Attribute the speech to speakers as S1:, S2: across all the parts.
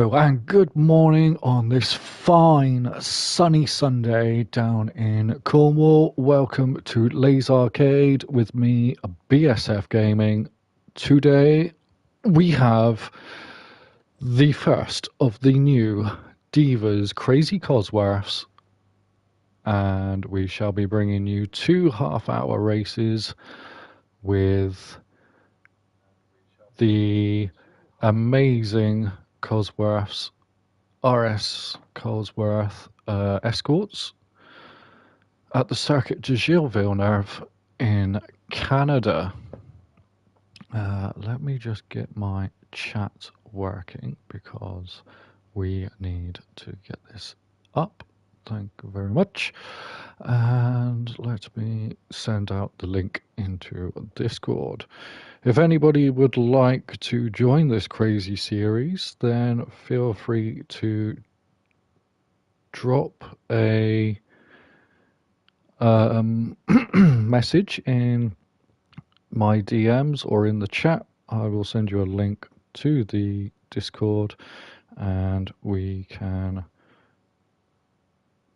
S1: And good morning on this fine sunny Sunday down in Cornwall. Welcome to LazArcade with me, BSF Gaming. Today we have the first of the new Deva's Crazy Cosworths, and we shall be bringing you 2 half-hour races with the amazing Cosworths, RS Cosworth escorts at the Circuit de Gilles Villeneuve in Canada. Let me just get my chat working because we need to get this up. Thank you very much. And let me send out the link into Discord. If anybody would like to join this crazy series, then feel free to drop a message in my DMs or in the chat. I will send you a link to the Discord and we can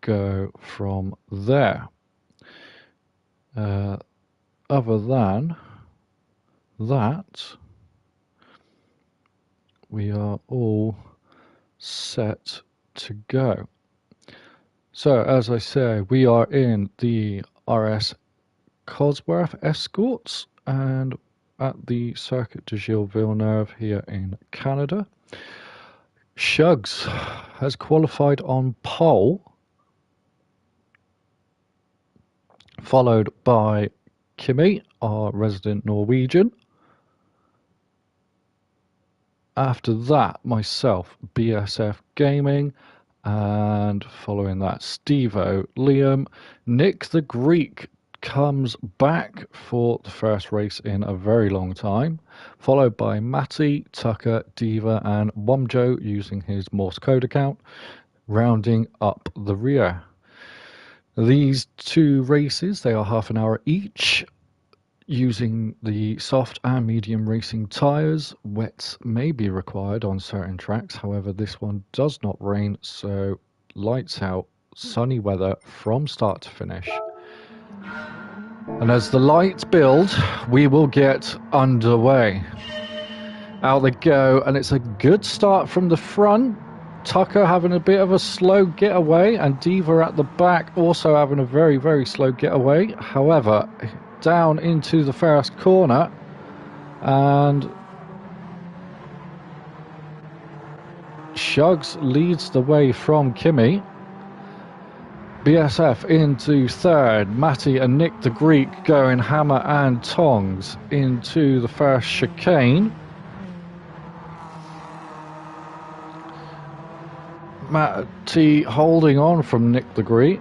S1: go from there. Other than that, we are all set to go. So, as I say, we are in the RS Cosworth escorts and at the Circuit de Gilles Villeneuve here in Canada. Shugs has qualified on pole, followed by Kimi, our resident Norwegian. After that, myself, BSF Gaming, and following that, Stevo, Liam. Nick the Greek comes back for the first race in a very long time, followed by Matty, Tucker, Deva, and Womjo using his Morse code account, rounding up the rear. These 2 races, they are half an hour each, using the soft and medium racing tyres. Wets may be required on certain tracks, however this one does not rain, so lights out, sunny weather from start to finish. And as the lights build, we will get underway. Out they go, and it's a good start from the front. Tucker having a bit of a slow getaway, and Deva at the back also having a very, very slow getaway. However, down into the first corner, and Shugs leads the way from Kimi. BSF into third, Matty and Nick the Greek going hammer and tongs into the first chicane. Matty holding on from Nick the Greek.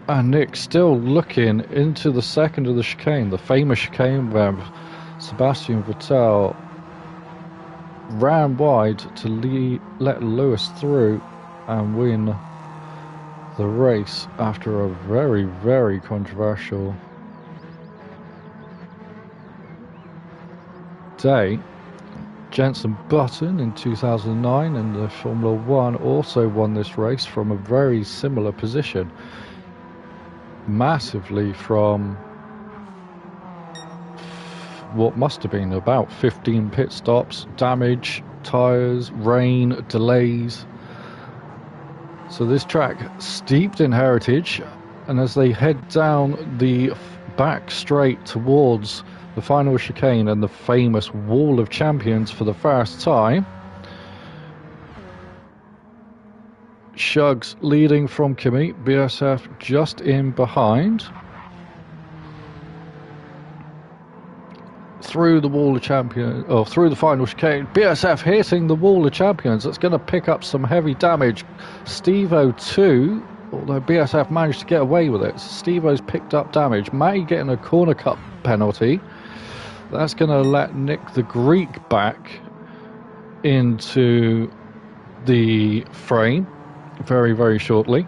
S1: And Nick still looking into the second of the chicane, the famous chicane where Sebastian Vettel ran wide to let Lewis through and win the race after a very, very controversial day. Jenson Button in 2009 in the Formula 1 also won this race from a very similar position. Massively from what must have been about 15 pit stops, damage, tyres, rain, delays. So this track steeped in heritage, and as they head down the back straight towards the final chicane and the famous Wall of Champions for the first time, Shugs leading from Kimi, BSF just in behind. Through the Wall of Champions, or through the final chicane, BSF hitting the Wall of Champions. That's going to pick up some heavy damage. Stevo too, although BSF managed to get away with it. Stevo's picked up damage. Matty getting a corner cut penalty. That's going to let Nick the Greek back into the frame very, very shortly.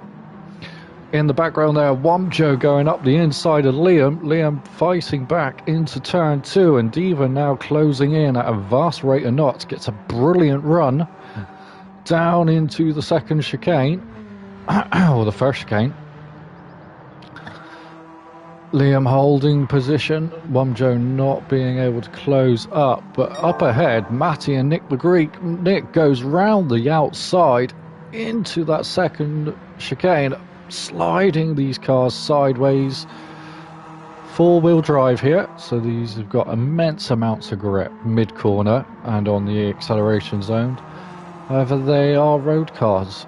S1: In the background there, Womjo going up the inside of Liam. Liam fighting back into turn 2, and Deva now closing in at a vast rate of knots. Gets a brilliant run down into the second chicane, or the first chicane. Liam holding position, Womjo not being able to close up, but up ahead, Matty and Nick the Greek. Nick goes round the outside into that second chicane, sliding these cars sideways. Four-wheel drive here, so these have got immense amounts of grip mid-corner and on the acceleration zone. However, they are road cars,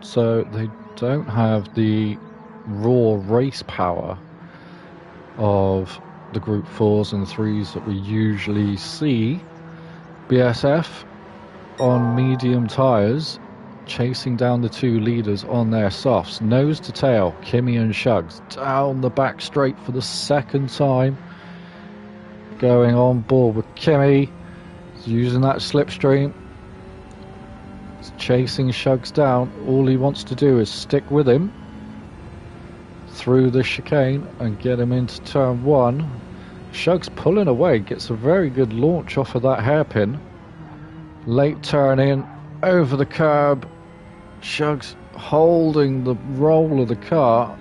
S1: so they don't have the raw race power of the Group 4s and 3s that we usually see. BSF on medium tyres, chasing down the two leaders on their softs, nose to tail. Kimmy and Shugs down the back straight for the second time, going on board with Kimmy. He's using that slipstream. He's chasing Shugs down. All he wants to do is stick with him through the chicane and get him into turn 1. Shugs pulling away, gets a very good launch off of that hairpin. Late turn in, over the curb. Shugs holding the roll of the car.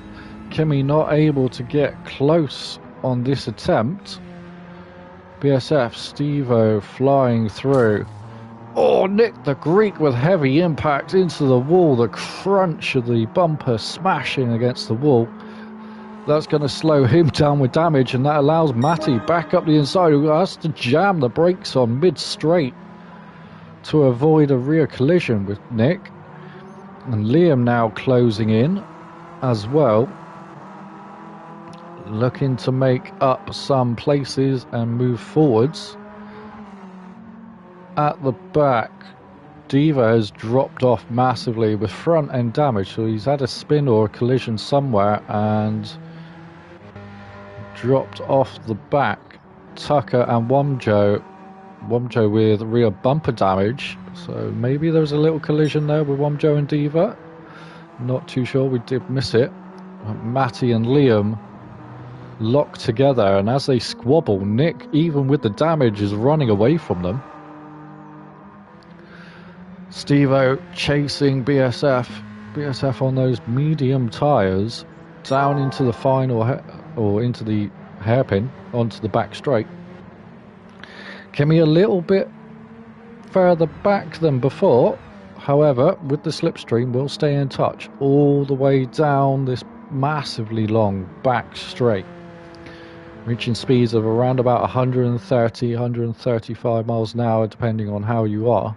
S1: Kimmy not able to get close on this attempt. BSF, Steve-O flying through. Oh, Nick the Greek with heavy impact into the wall. The crunch of the bumper smashing against the wall. That's going to slow him down with damage, and that allows Matty back up the inside, who has to jam the brakes on mid-straight to avoid a rear collision with Nick. And Liam now closing in as well, looking to make up some places and move forwards. At the back, Deva has dropped off massively with front end damage, so he's had a spin or a collision somewhere and dropped off the back. Tucker and Womjo with rear bumper damage, so maybe there was a little collision there with Womjo and Deva. Not too sure, we did miss it. Matty and Liam locked together, and as they squabble, Nick, even with the damage, is running away from them. Steve-O chasing BSF on those medium tyres down into the final or into the hairpin onto the back straight. Kimmy a little bit further back than before, however, with the slipstream will stay in touch all the way down this massively long back straight, reaching speeds of around about 130, 135 miles an hour depending on how you are.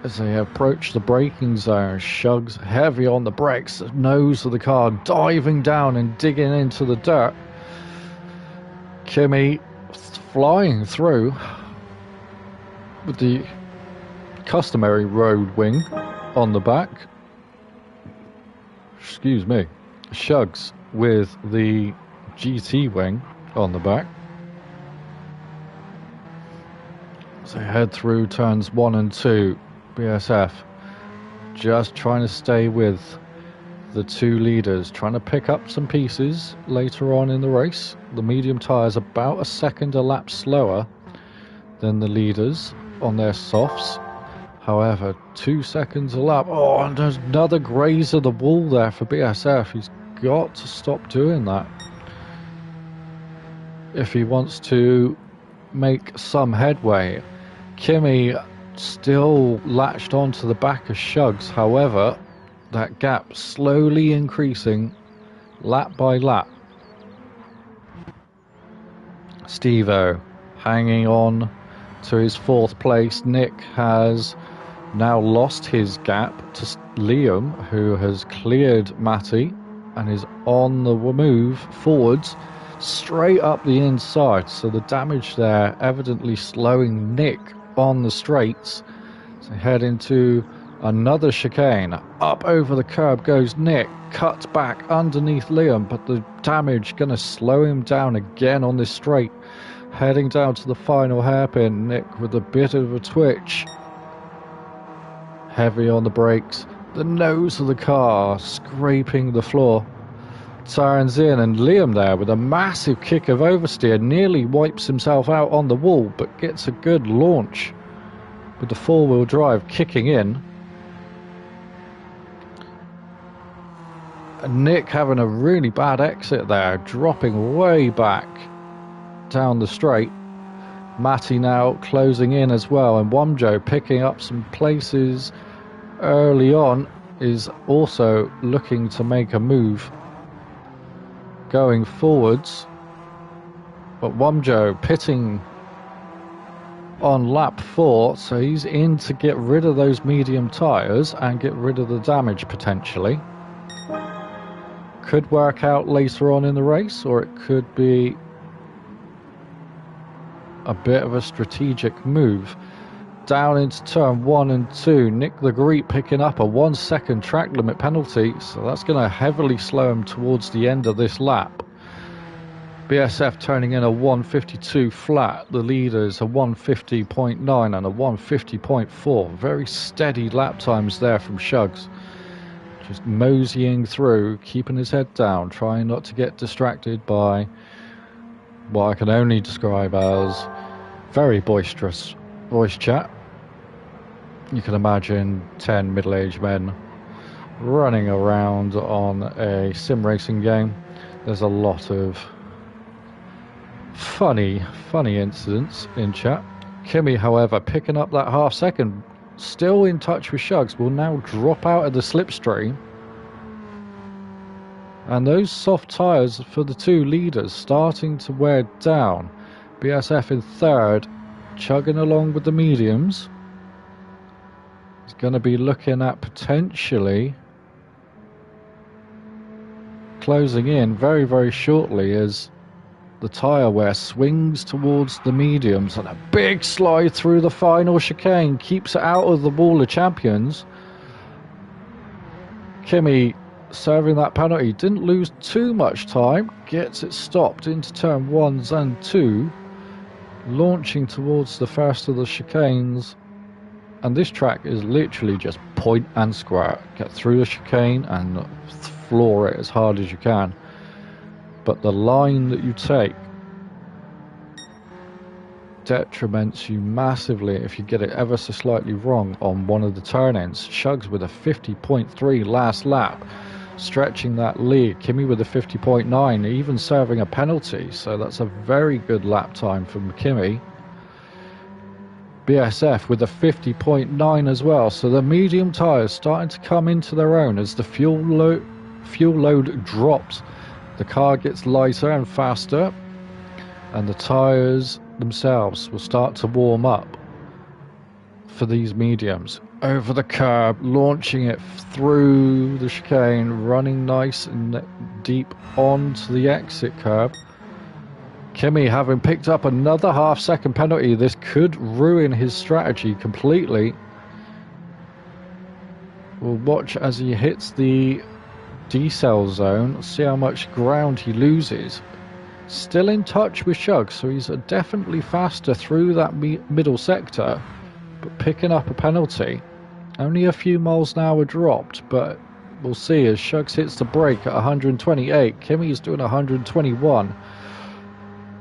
S1: As they approach the braking zone, Shugs heavy on the brakes, the nose of the car diving down and digging into the dirt. Kimmy flying through with the customary road wing on the back. Excuse me. Shugs with the GT wing on the back. So head through turns 1 and 2. BSF just trying to stay with the two leaders, trying to pick up some pieces later on in the race. The medium tyres about a second a lap slower than the leaders on their softs. However, 2 seconds a lap. Oh, and there's another graze of the wall there for BSF. He's got to stop doing that if he wants to make some headway. Kimmy still latched onto the back of Shugs, however, that gap slowly increasing lap by lap. Steve-O hanging on to his 4th place. Nick has now lost his gap to Liam, who has cleared Matty and is on the move forwards straight up the inside, so the damage there evidently slowing Nick on the straights. So head into another chicane. Up over the curb goes Nick, cuts back underneath Liam, but the damage gonna slow him down again on this straight. Heading down to the final hairpin, Nick with a bit of a twitch. Heavy on the brakes, The nose of the car scraping the floor. Turns in, and Liam there with a massive kick of oversteer nearly wipes himself out on the wall, but gets a good launch with the four-wheel drive kicking in. And Nick having a really bad exit there, dropping way back down the straight. Matty now closing in as well, and Wamjo picking up some places early on, is also looking to make a move going forwards. But Wamjo pitting on lap 4, so he's in to get rid of those medium tyres and get rid of the damage potentially. Could work out later on in the race, or it could be a bit of a strategic move. Down into turn 1 and 2, Nick the Greek picking up a 1 second track limit penalty, so that's going to heavily slow him towards the end of this lap. BSF turning in a 152 flat, the leaders a 150.9 and a 150.4. Very steady lap times there from Shugs. Just moseying through, keeping his head down, trying not to get distracted by what I can only describe as very boisterous voice chat. You can imagine 10 middle-aged men running around on a sim racing game. There's a lot of funny incidents in chat. Kimmy, however, picking up that half second, still in touch with Shugs, will now drop out of the slipstream. And those soft tyres for the two leaders starting to wear down. BSF in third, chugging along with the mediums. He's going to be looking at potentially closing in very shortly as the tyre wear swings towards the mediums, and a big slide through the final chicane keeps it out of the wall of champions. Kimmy serving that penalty, didn't lose too much time, gets it stopped into turn 1s and 2, launching towards the first of the chicanes. And this track is literally just point and square. Get through the chicane and floor it as hard as you can. But the line that you take detriments you massively if you get it ever so slightly wrong on one of the turn-ins. Shugs with a 50.3 last lap, stretching that lead. Kimmy with a 50.9, even serving a penalty, so that's a very good lap time from Kimmy. BSF with a 50.9 as well, so the medium tyres starting to come into their own as the fuel load drops. The car gets lighter and faster, and the tyres themselves will start to warm up for these mediums. Over the curb, launching it through the chicane, running nice and deep onto the exit curb. Kimmy having picked up another half-second penalty. This could ruin his strategy completely. We'll watch as he hits the decel zone, see how much ground he loses. Still in touch with Shug, so he's definitely faster through that middle sector, but picking up a penalty. Only a few miles an hour dropped, but we'll see as Shugs hits the brake at 128. Kimmy's doing 121.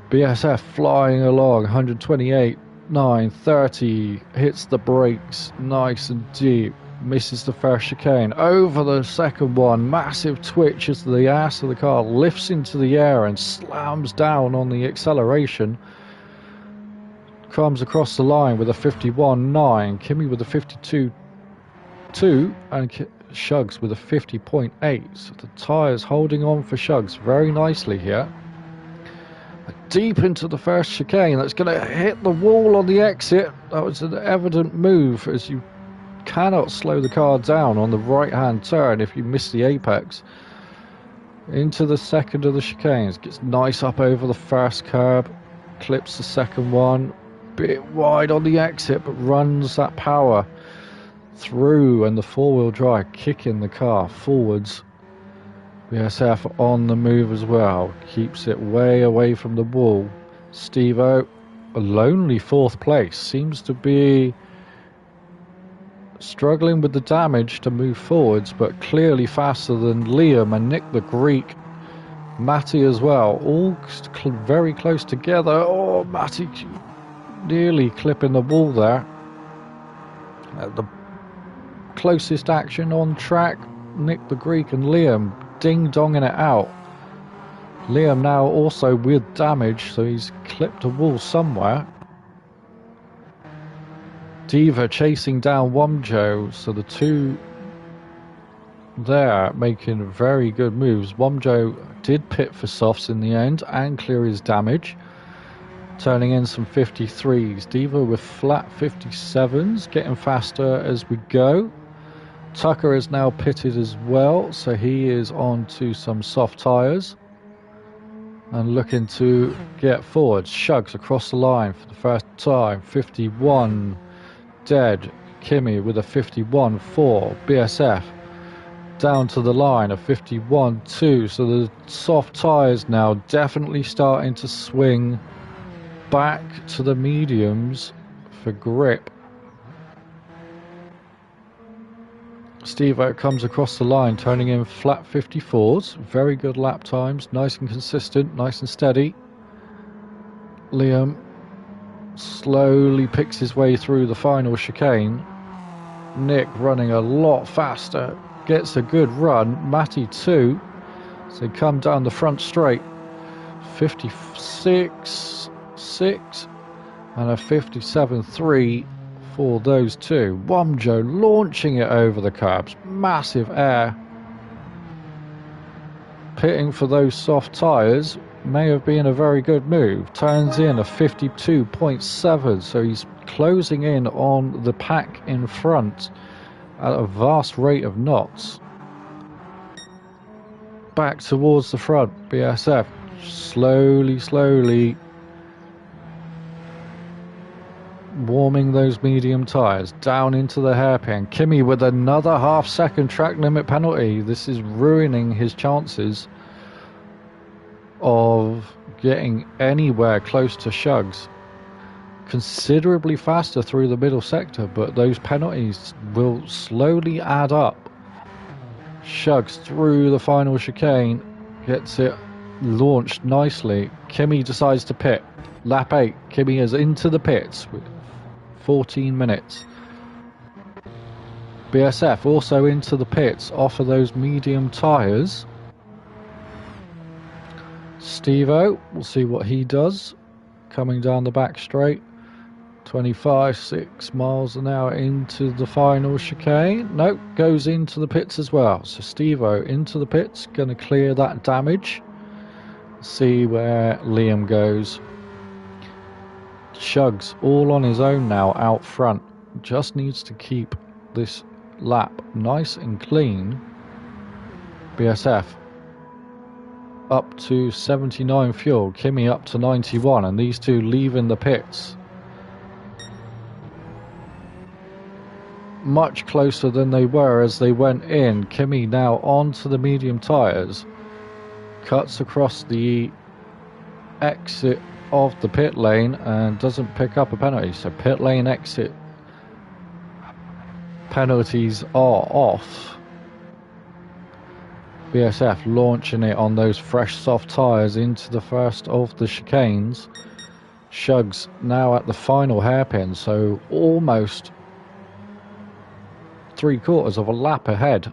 S1: BSF flying along, 128, 9, 30, hits the brakes nice and deep, misses the first chicane, over the second one, massive twitch as the ass of the car lifts into the air and slams down on the acceleration. Comes across the line with a 51.9, Kimmy with a 52.2, and Shugs with a 50.8. So the tyres holding on for Shugs very nicely here. Deep into the first chicane, that's going to hit the wall on the exit. That was an evident move, as you cannot slow the car down on the right hand turn if you miss the apex. Into the second of the chicanes, gets nice up over the first curb, clips the second one, bit wide on the exit, but runs that power through, and the four-wheel drive kicking the car forwards. BSF on the move as well, keeps it way away from the wall. Steve-O, a lonely fourth place, seems to be struggling with the damage to move forwards, but clearly faster than Liam and Nick the Greek. Matty as well, all very close together. Oh, Matty nearly clipping the wall there. The closest action on track, Nick the Greek and Liam ding-donging it out. Liam now also with damage, so he's clipped a wall somewhere. Deva chasing down Womjo, so the two there making very good moves. Womjo did pit for softs in the end and clear his damage, turning in some 53s. Deva with flat 57s, getting faster as we go. Tucker is now pitted as well, so he is on to some soft tyres and looking to get forward. Shugs across the line for the first time. 51 dead. Kimmy with a 51.4. BSF down to the line, a 51.2. So the soft tyres now definitely starting to swing back to the mediums for grip. Steve-O comes across the line, turning in flat 54s. Very good lap times, nice and consistent, nice and steady. Liam slowly picks his way through the final chicane. Nick running a lot faster, gets a good run. Matty too. So they come down the front straight. 56.6 and a 57.3 for those two. Womjo launching it over the curbs. Massive air. Pitting for those soft tyres may have been a very good move. Turns in a 52.7, so he's closing in on the pack in front at a vast rate of knots. Back towards the front, BSF slowly warming those medium tyres down into the hairpin. Kimmy with another half-second track limit penalty. This is ruining his chances of getting anywhere close to Shugs. Considerably faster through the middle sector, but those penalties will slowly add up. Shugs through the final chicane, gets it launched nicely. Kimmy decides to pit. Lap 8, Kimmy is into the pits with 14 minutes. BSF also into the pits off of those medium tyres. Steve-O, we'll see what he does. Coming down the back straight. 25.6 miles an hour into the final chicane. Nope, goes into the pits as well. So Steve-O into the pits, going to clear that damage. See where Liam goes. Shugs all on his own now out front. Just needs to keep this lap nice and clean. BSF up to 79 fuel. Kimmy up to 91, and these two leaving the pits. Much closer than they were as they went in. Kimmy now onto the medium tyres. Cuts across the exit of the pit lane and doesn't pick up a penalty. So pit lane exit penalties are off. BSF launching it on those fresh soft tyres into the first of the chicanes. Shugs now at the final hairpin, so almost 3/4 of a lap ahead.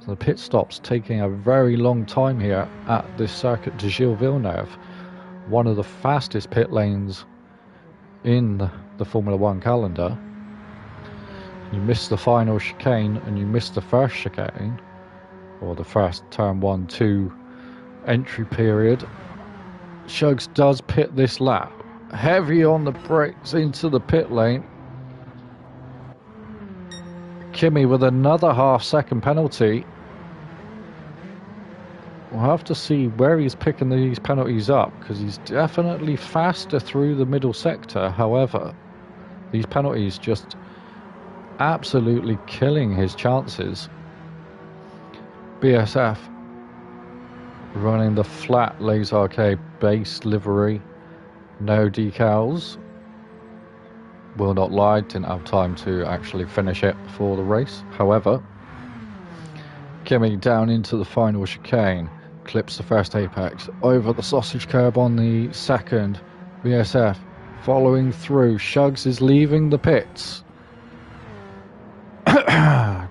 S1: So the pit stop's taking a very long time here at this Circuit de Gilles Villeneuve. One of the fastest pit lanes in the Formula 1 calendar. You miss the final chicane and you miss the first chicane, or the first turn 1-2 entry period. Shugs does pit this lap. Heavy on the brakes into the pit lane. Kimmy with another half-second penalty. We'll have to see where he's picking these penalties up, because he's definitely faster through the middle sector. However, these penalties just absolutely killing his chances. BSF running the flat LazArcade base livery, no decals. Will not lie, didn't have time to actually finish it for the race. However, Kimi down into the final chicane, clips the first apex, over the sausage curb on the second. BSF following through. Shugs is leaving the pits.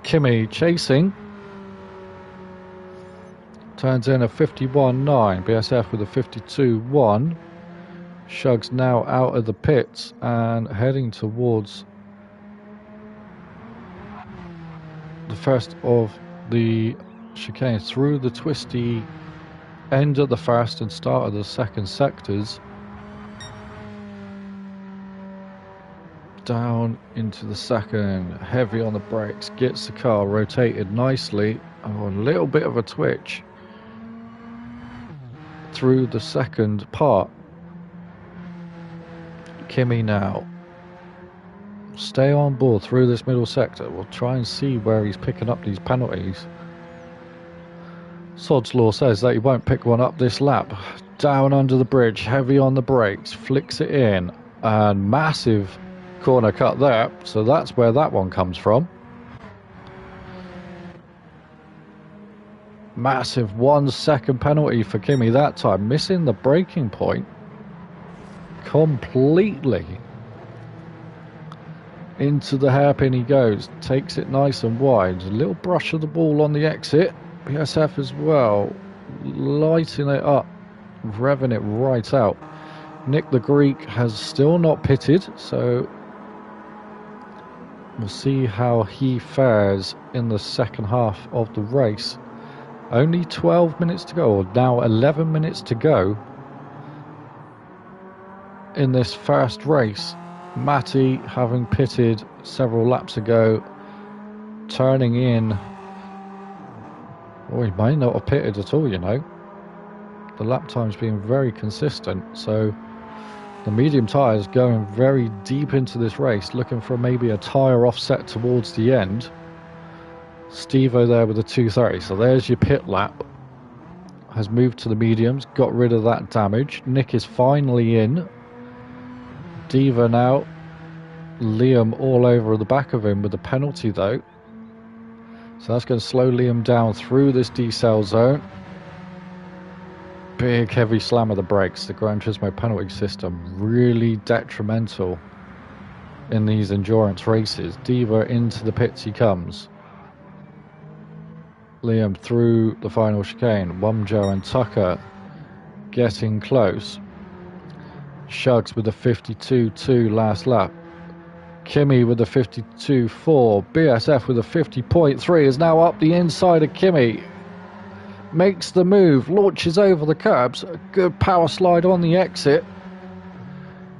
S1: Kimi chasing. Turns in a 51.9. BSF with a 52.1. Shugs now out of the pits and heading towards the first of the chicane through the twisty end of the first and start of the second sectors. Down into the second, heavy on the brakes, gets the car rotated nicely. Oh, a little bit of a twitch through the second part. Kimi now stay on board through this middle sector. We'll try and see where he's picking up these penalties. Sod's Law says that he won't pick one up this lap. Down under the bridge, heavy on the brakes, flicks it in, and massive corner cut there, so that's where that one comes from. Massive 1 second penalty for Kimi that time, missing the braking point completely. Into the hairpin he goes, takes it nice and wide. A little brush of the ball on the exit. BSF as well, lighting it up, revving it right out. Nick the Greek has still not pitted, so we'll see how he fares in the second half of the race. Only 12 minutes to go, or now 11 minutes to go in this first race. Matty, having pitted several laps ago, turning in. Or he might not have pitted at all, you know. The lap time's been very consistent, so the medium tyres going very deep into this race, looking for maybe a tyre offset towards the end. Steve-O there with a 230, so there's your pit lap. Has moved to the mediums, got rid of that damage. Nick is finally in. Deva now. Liam all over the back of him with the penalty though. So that's going to slow Liam down through this decel zone. Big heavy slam of the brakes. The Gran Turismo penalty system really detrimental in these endurance races. Deva into the pits he comes. Liam through the final chicane. Wumjo and Tucker getting close. Shugs with the 52.2 last lap. Kimi with the 52.4. BSF with a 50.3 is now up the inside of Kimi. Makes the move, launches over the curbs. A good power slide on the exit.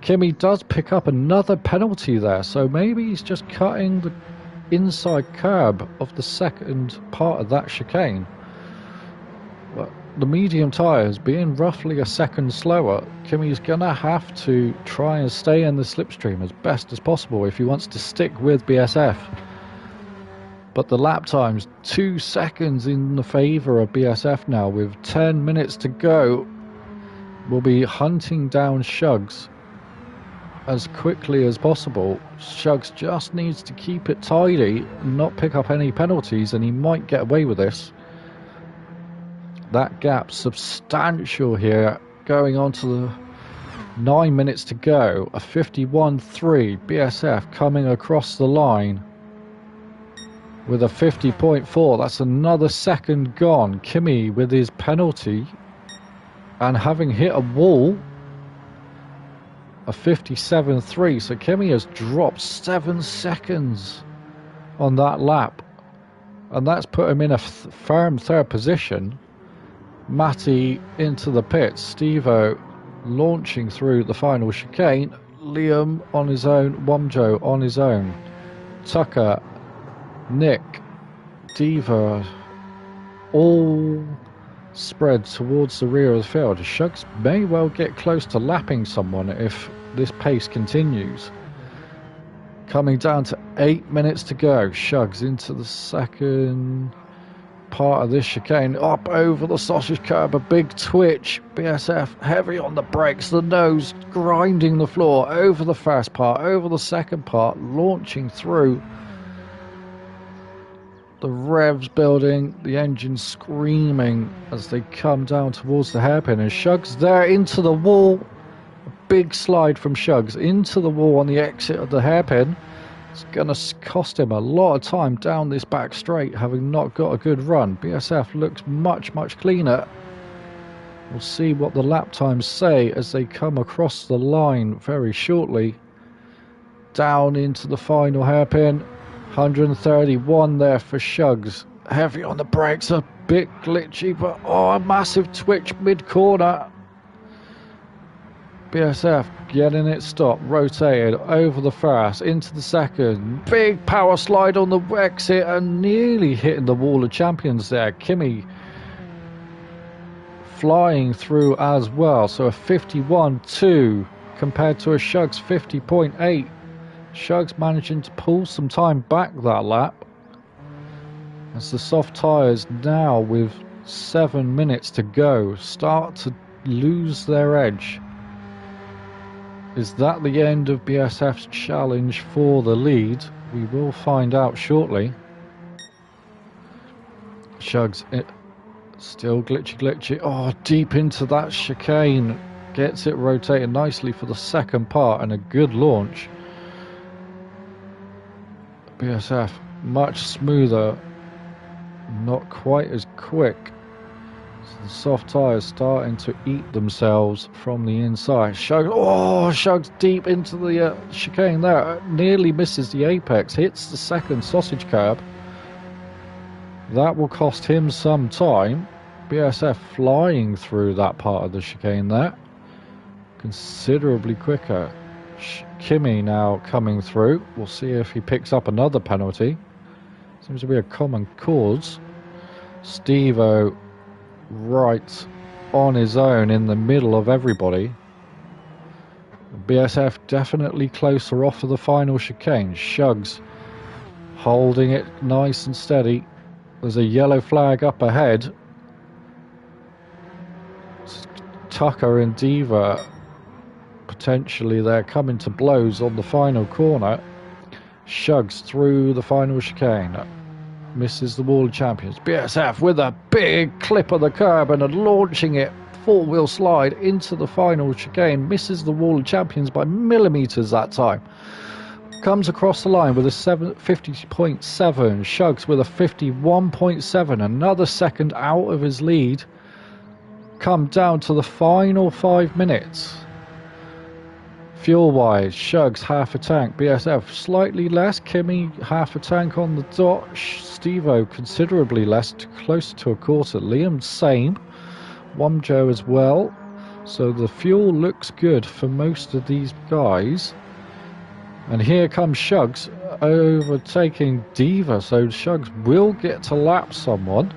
S1: Kimi does pick up another penalty there, so maybe he's just cutting the inside curb of the second part of that chicane. But the medium tyres being roughly a second slower, Kimi's gonna have to try and stay in the slipstream as best as possible if he wants to stick with BSF. But the lap time's 2 seconds in the favour of BSF now, with 10 minutes to go. We'll be hunting down Shugs as quickly as possible. Shugs just needs to keep it tidy, not pick up any penalties, and he might get away with this. That gap substantial here, going on to the 9 minutes to go. A 51.3. BSF coming across the line with a 50.4. That's another second gone. Kimi with his penalty and having hit a wall. A 57.3. So Kimi has dropped 7 seconds on that lap, and that's put him in a firm third position. Matty into the pits. Steve-O launching through the final chicane. Liam on his own. Wumjo on his own. Tucker, Nick, Deva, all spread towards the rear of the field. Shugs may well get close to lapping someone if this pace continues. Coming down to 8 minutes to go. Shugs into the second. part of this chicane, up over the sausage curb, a big twitch. BSF heavy on the brakes, the nose grinding the floor, over the first part, over the second part, launching through. The revs building, the engine screaming as they come down towards the hairpin, and Shug's there into the wall. A big slide from Shug's into the wall on the exit of the hairpin. It's going to cost him a lot of time down this back straight, having not got a good run. BSF looks much cleaner. We'll see what the lap times say as they come across the line very shortly. Down into the final hairpin. 131 there for Shugs. Heavy on the brakes, a bit glitchy, but a massive twitch mid-corner. BSF getting it stopped, rotated over the first, into the second. Big power slide on the exit and nearly hitting the wall of champions there. Kimi flying through as well. So a 51.2 compared to a Shugs 50.8. Shugs managing to pull some time back that lap. As the soft tyres now, with 7 minutes to go, start to lose their edge. Is that the end of BSF's challenge for the lead? We will find out shortly. Shugs, still glitchy. Oh, deep into that chicane. Gets it rotated nicely for the second part and a good launch. BSF much smoother, not quite as quick. So the soft tyres starting to eat themselves from the inside. Shugs deep into the chicane there. Nearly misses the apex, hits the second sausage curb. That will cost him some time. BSF flying through that part of the chicane there. Considerably quicker. Kimi now coming through. We'll see if he picks up another penalty. Seems to be a common cause. Steve-O right on his own in the middle of everybody. BSF definitely closer off of the final chicane. Shugs holding it nice and steady. There's a yellow flag up ahead. Tucker and Deva potentially they're coming to blows on the final corner. Shugs through the final chicane. Misses the wall of champions. BSF with a big clip of the curb and launching it. Four-wheel slide into the final chicane. Misses the wall of champions by millimetres that time. Comes across the line with a 50.7. Shugs with a 51.7. Another second out of his lead. Come down to the final 5 minutes. Fuel-wise, Shugs half a tank, BSF slightly less, Kimi half a tank on the dot, Steve-O considerably less, closer to a quarter, Liam same, Wamjo as well. So the fuel looks good for most of these guys. And here comes Shugs overtaking Deva, so Shugs will get to lap someone.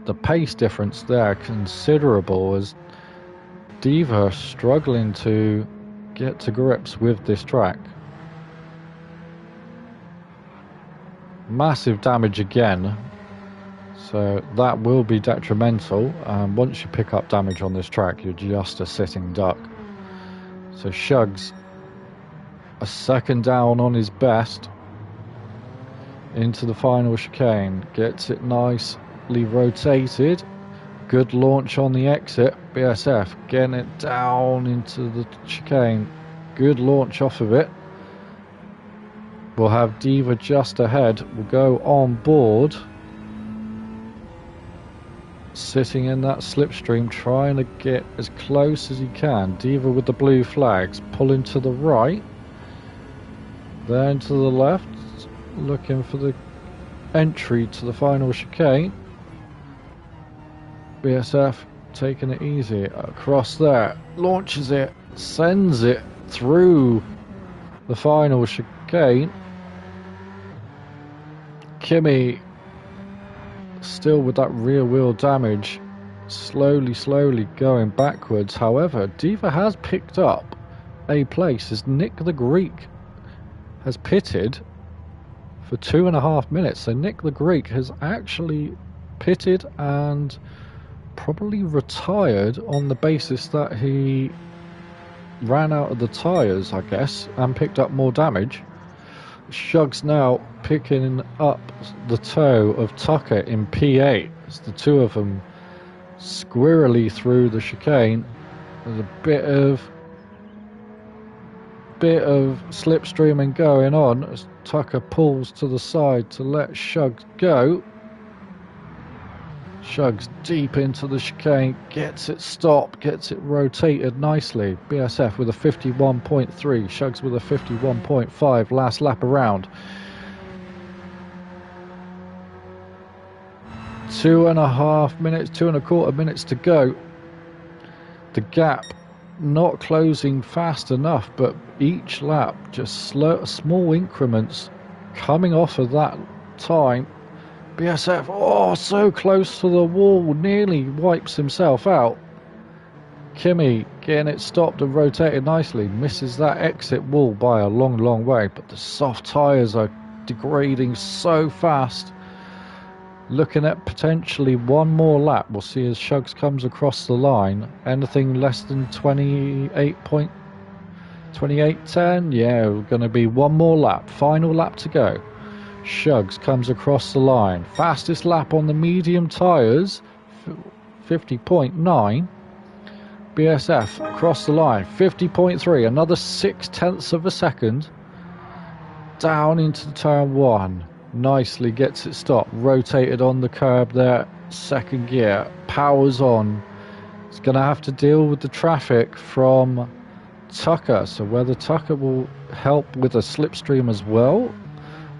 S1: The pace difference there considerable as Deva struggling to get to grips with this track. Massive damage again, so that will be detrimental. Once you pick up damage on this track, you're just a sitting duck. So Shugs, a second down on his best, into the final chicane, gets it nicely rotated. Good launch on the exit. BSF getting it down into the chicane. Good launch off of it. We'll have Deva just ahead. We'll go on board. Sitting in that slipstream, trying to get as close as he can. Deva with the blue flags. Pulling to the right. Then to the left. Looking for the entry to the final chicane. BSF taking it easy across there, launches it, sends it through the final chicane. Kimi still with that rear wheel damage, slowly going backwards. However, Deva has picked up a place as Nick the Greek has pitted for 2.5 minutes. So Nick the Greek has actually pitted and probably retired on the basis that he ran out of the tyres, I guess, and picked up more damage. Shug's now picking up the toe of Tucker in P8. It's the two of them squirrely through the chicane. There's a bit of slipstreaming going on as Tucker pulls to the side to let Shug go. Shug's deep into the chicane, gets it stopped, gets it rotated nicely. BSF with a 51.3, Shug's with a 51.5 last lap around. 2.5 minutes, 2.25 minutes to go. The gap not closing fast enough, but each lap just small increments coming off of that time. BSF, oh, so close to the wall, nearly wipes himself out. Kimi getting it stopped and rotated nicely, misses that exit wall by a long way, but the soft tyres are degrading so fast. Looking at potentially one more lap. We'll see as Shugs comes across the line. Anything less than 28.10? Yeah, we're going to be one more lap. Final lap to go. Shugs comes across the line. Fastest lap on the medium tyres, 50.9. BSF across the line, 50.3. Another 0.6 of a second. Down into turn one. Nicely gets it stopped. Rotated on the curb there. Second gear. Powers on. It's going to have to deal with the traffic from Tucker. So whether Tucker will help with a slipstream as well,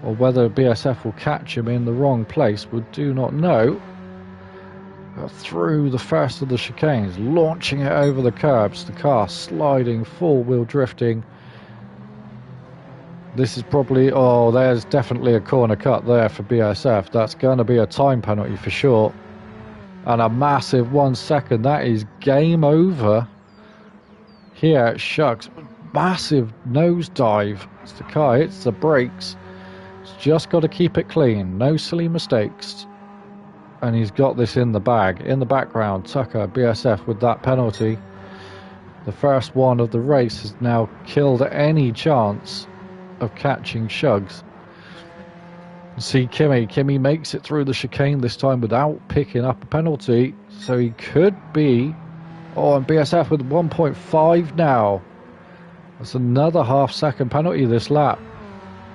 S1: or whether BSF will catch him in the wrong place, we do not know. Through the first of the chicanes, launching it over the curbs, the car sliding, four-wheel drifting. This is probably, oh, there's definitely a corner cut there for BSF. That's going to be a time penalty for sure. And a massive 1 second. That is game over here at Shucks. Massive nosedive as the car hits the brakes. It's just got to keep it clean. No silly mistakes. And he's got this in the bag. In the background, Tucker, BSF with that penalty. The first one of the race has now killed any chance of catching Shugs. See Kimi makes it through the chicane this time without picking up a penalty, so he could be, oh, and BSF with 1.5 now. That's another half-second penalty this lap,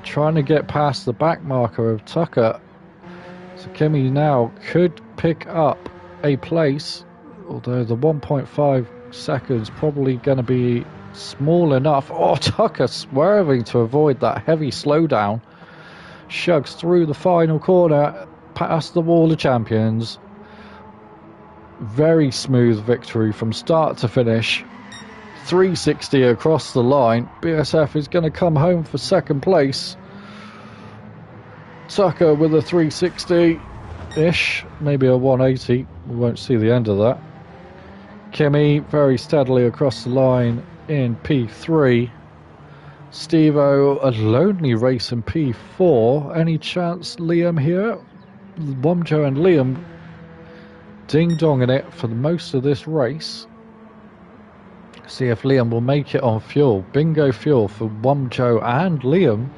S1: trying to get past the back marker of Tucker. So Kimi now could pick up a place, although the 1.5 seconds probably going to be small enough. Oh, Tucker swerving to avoid that heavy slowdown. Shugs through the final corner, past the wall of champions. Very smooth victory from start to finish. 360 across the line. BSF is going to come home for second place. Tucker with a 360-ish, maybe a 180. We won't see the end of that. Kimi very steadily across the line in P3. Steve-O, a lonely race in P4. Any chance Liam here? Womjo and Liam ding-donging it for the most of this race. See if Liam will make it on fuel. Bingo fuel for Womjo and Liam.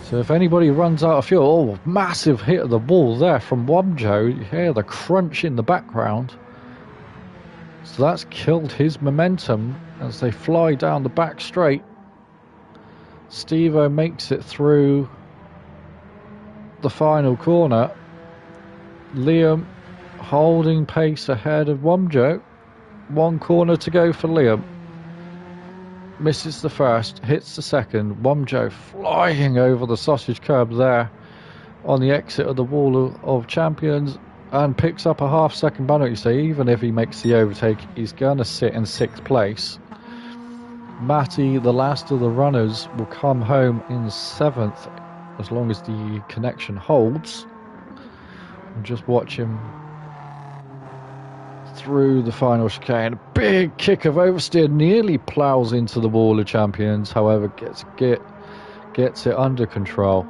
S1: So if anybody runs out of fuel, oh, massive hit of the wall there from Womjo. You hear the crunch in the background. So that's killed his momentum as they fly down the back straight. Steve-O makes it through the final corner. Liam holding pace ahead of Womjo. One corner to go for Liam. Misses the first, hits the second. Womjo flying over the sausage curb there on the exit of the wall of champions, and picks up a half-second penalty. So even if he makes the overtake, he's going to sit in 6th place. Matty, the last of the runners, will come home in 7th as long as the connection holds. And just watch him through the final chicane. Big kick of oversteer, nearly plows into the wall of champions, however gets it under control.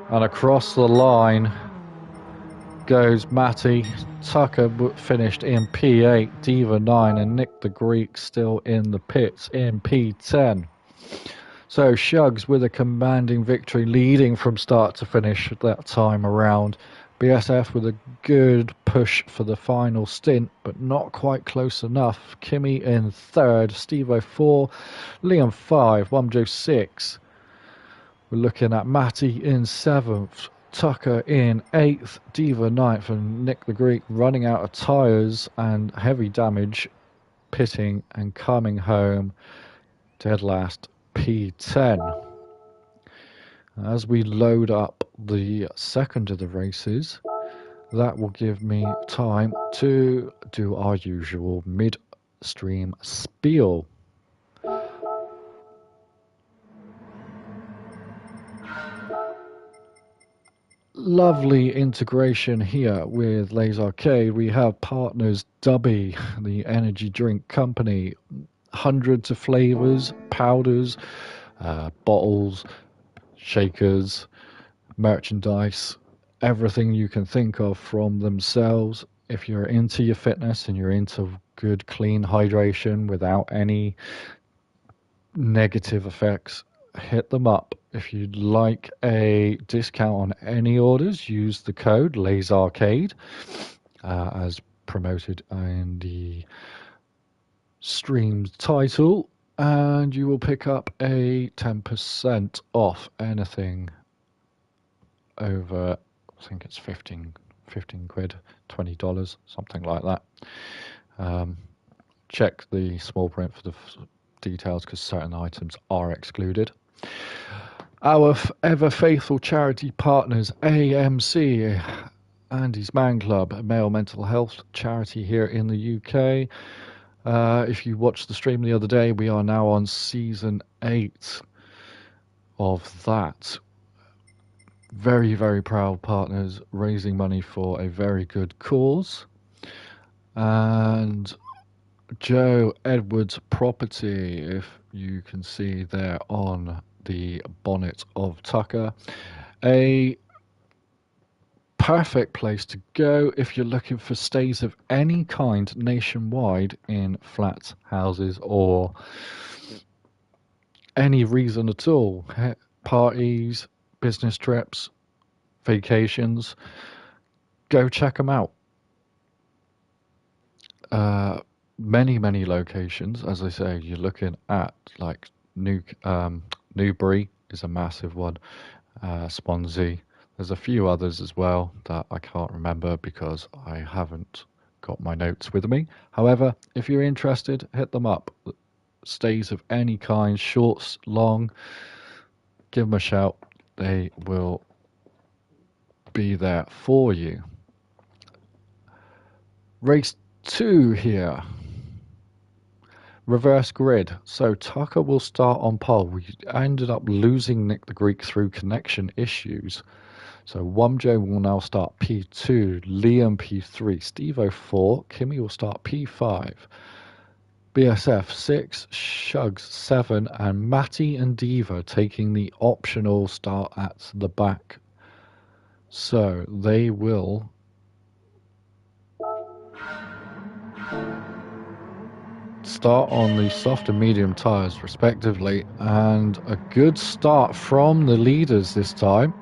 S1: And across the line goes Matty. Tucker finished in P8, Deva 9, and Nick the Greek still in the pits in P10. So Shugs with a commanding victory, leading from start to finish that time around. BSF with a good push for the final stint, but not quite close enough. Kimmy in third, Steve-O 4, Liam 5, Wumjo 6. We're looking at Matty in seventh, Tucker in eighth, Deva ninth, and Nick the Greek running out of tyres and heavy damage, pitting and coming home dead last, P10. As we load up the second of the races, that will give me time to do our usual mid-stream spiel. Lovely integration here with LazArcade. We have partners Dubby, the energy drink company, hundreds of flavors, powders, bottles, shakers, merchandise, everything you can think of from themselves. If you're into your fitness and you're into good, clean hydration without any negative effects, hit them up. If you'd like a discount on any orders, use the code LazArcade as promoted in the stream title, and you will pick up a 10% off anything over, I think it's 15 quid, $20, something like that. Check the small print for the details because certain items are excluded. Our ever faithful charity partners, AMC, Andy's Man Club, a male mental health charity here in the UK. If you watched the stream the other day, we are now on season 8 of that. Very, very proud partners, raising money for a very good cause. And Joe Edwards Property, if you can see there on the bonnet of Tucker, a perfect place to go if you're looking for stays of any kind nationwide in flats, houses, or any reason at all. Parties, business trips, vacations, go check them out. Many locations. As I say, you're looking at like Newbury is a massive one, Swansea. There's a few others as well that I can't remember because I haven't got my notes with me. However, if you're interested, hit them up. Stays of any kind, shorts, long, give them a shout. They will be there for you. Race 2 here. Reverse grid. So Tucker will start on pole. We ended up losing Nick the Greek through connection issues. So Wumjo will now start P2, Liam P3, Steve-O 4, Kimmy will start P5, BSF 6, Shugs 7, and Matty and Deva taking the optional start at the back. So they will start on the soft and medium tyres respectively, and a good start from the leaders this time.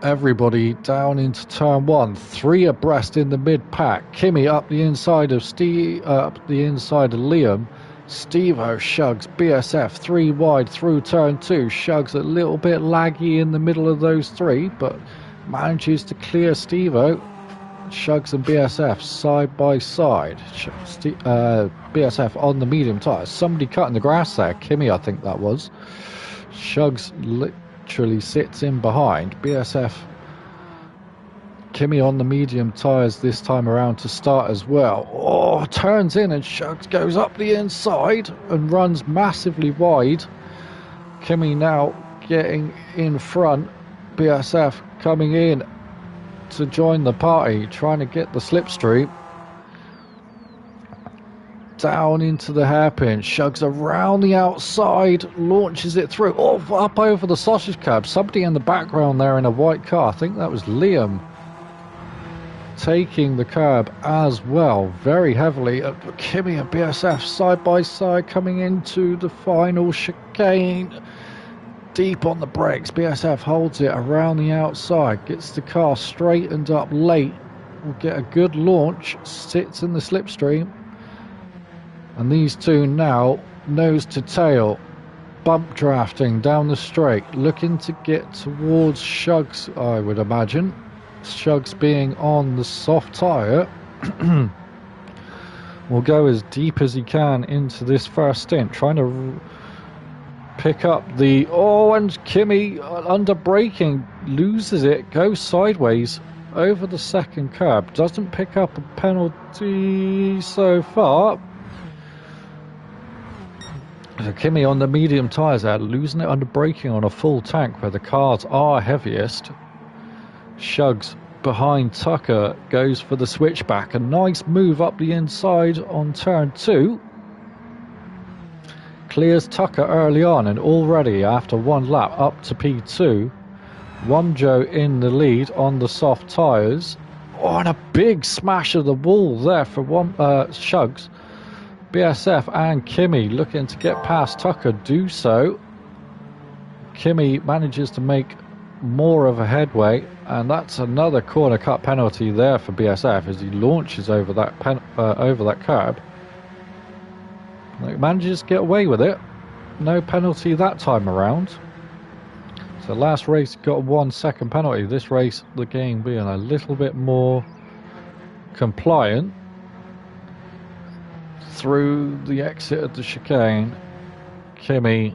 S1: Everybody down into turn 1, 3 abreast in the mid-pack. Kimmy up the inside of Liam. Steve-O, Shugs, BSF 3 wide through turn 2. Shugs a little bit laggy in the middle of those 3, but manages to clear Steve-O. Shugs and BSF side by side. BSF on the medium tyres. Somebody cutting the grass there. Kimmy, I think that was. Shugs literally sits in behind. BSF, Kimmy on the medium tyres this time around to start as well. Oh, turns in and Shugs goes up the inside and runs massively wide. Kimmy now getting in front. BSF coming in to join the party, trying to get the slipstream. down into the hairpin, shugs around the outside, launches it through, up over the sausage curb. Somebody in the background there in a white car, I think that was Liam, taking the curb as well, very heavily. Kimi and BSF side by side coming into the final chicane. Deep on the brakes, BSF holds it around the outside, gets the car straightened up late, will get a good launch, sits in the slipstream. And these two now, nose to tail, bump drafting down the straight, looking to get towards Shugs, I would imagine. Shugs being on the soft tyre, will go as deep as he can into this first stint, trying to pick up the... and Kimi, under braking, loses it, goes sideways over the second curb, doesn't pick up a penalty so far. So Kimi on the medium tyres there, losing it under braking on a full tank where the cars are heaviest. Shugs behind Tucker, goes for the switchback. A nice move up the inside on turn 2. Clears Tucker early on, and already after one lap up to P2. Womjo in the lead on the soft tyres. And a big smash of the wall there for Shugs. BSF and Kimi looking to get past Tucker, do so. Kimi manages to make more of a headway, and that's another corner cut penalty there for BSF as he launches over that curb. He manages to get away with it. No penalty that time around. So last race got a 1 second penalty. This race, the game being a little bit more compliant. Through the exit of the chicane, Kimi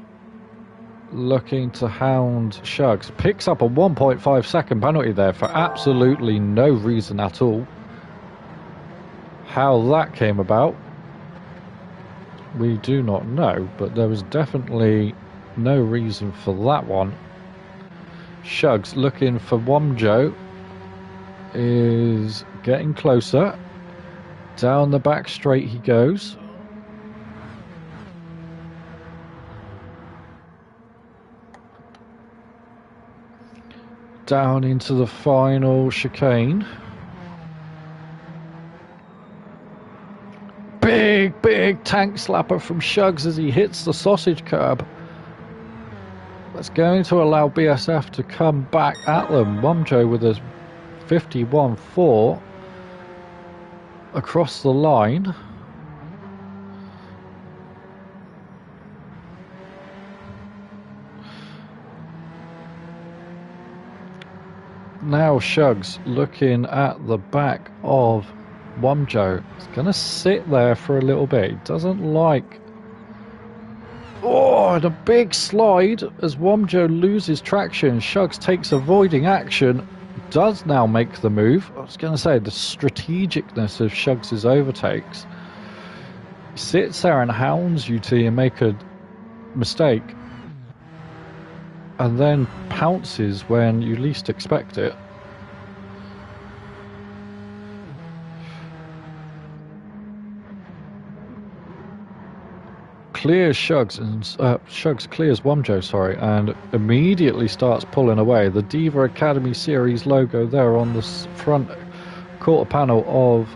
S1: looking to hound Shugs. Picks up a 1.5 second penalty there for absolutely no reason at all. How that came about, we do not know, but there was definitely no reason for that one. Shugs looking for Womjo, is getting closer. Down the back straight he goes. Down into the final chicane. Big tank slapper from Shugs as he hits the sausage curb. That's going to allow BSF to come back at them. Womjo with a 51.4 across the line. Now Shugs looking at the back of Womjo. He's going to sit there for a little bit. He doesn't like... and a big slide as Womjo loses traction. Shugs takes avoiding action. Does now make the move. I was going to say the strategicness of Shugs' overtakes. He sits there and hounds you till you make a mistake. And then pounces when you least expect it. Clears Shugs and Shugs clears Womjo, sorry, and immediately starts pulling away. The Deva Academy Series logo there on the front quarter panel of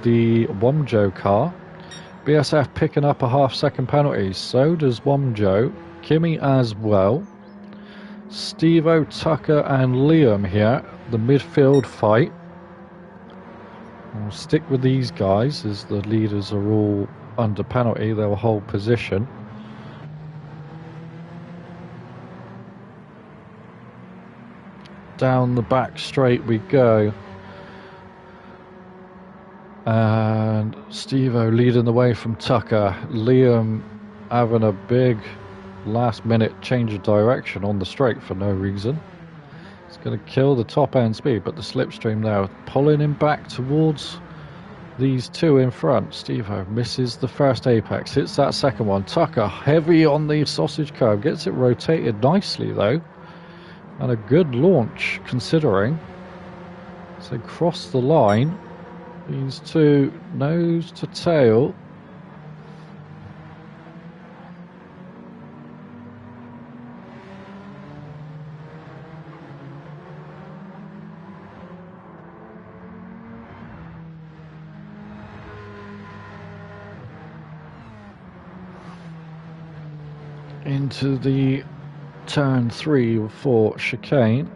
S1: the Womjo car. BSF picking up a half-second penalty. So does Womjo. Kimi as well. Stevo, Tucker and Liam here. The midfield fight. We'll stick with these guys as the leaders are all under penalty. They'll hold position. Down the back straight we go. And Stevo leading the way from Tucker. Liam having a big last minute change of direction on the straight for no reason. It's going to kill the top end speed, but the slipstream now pulling him back towards these two in front. Stevo misses the first apex, hits that second one. Tucker heavy on the sausage curb, gets it rotated nicely though, and a good launch considering. So cross the line, these two nose to tail. into the turn 3 or 4 chicane.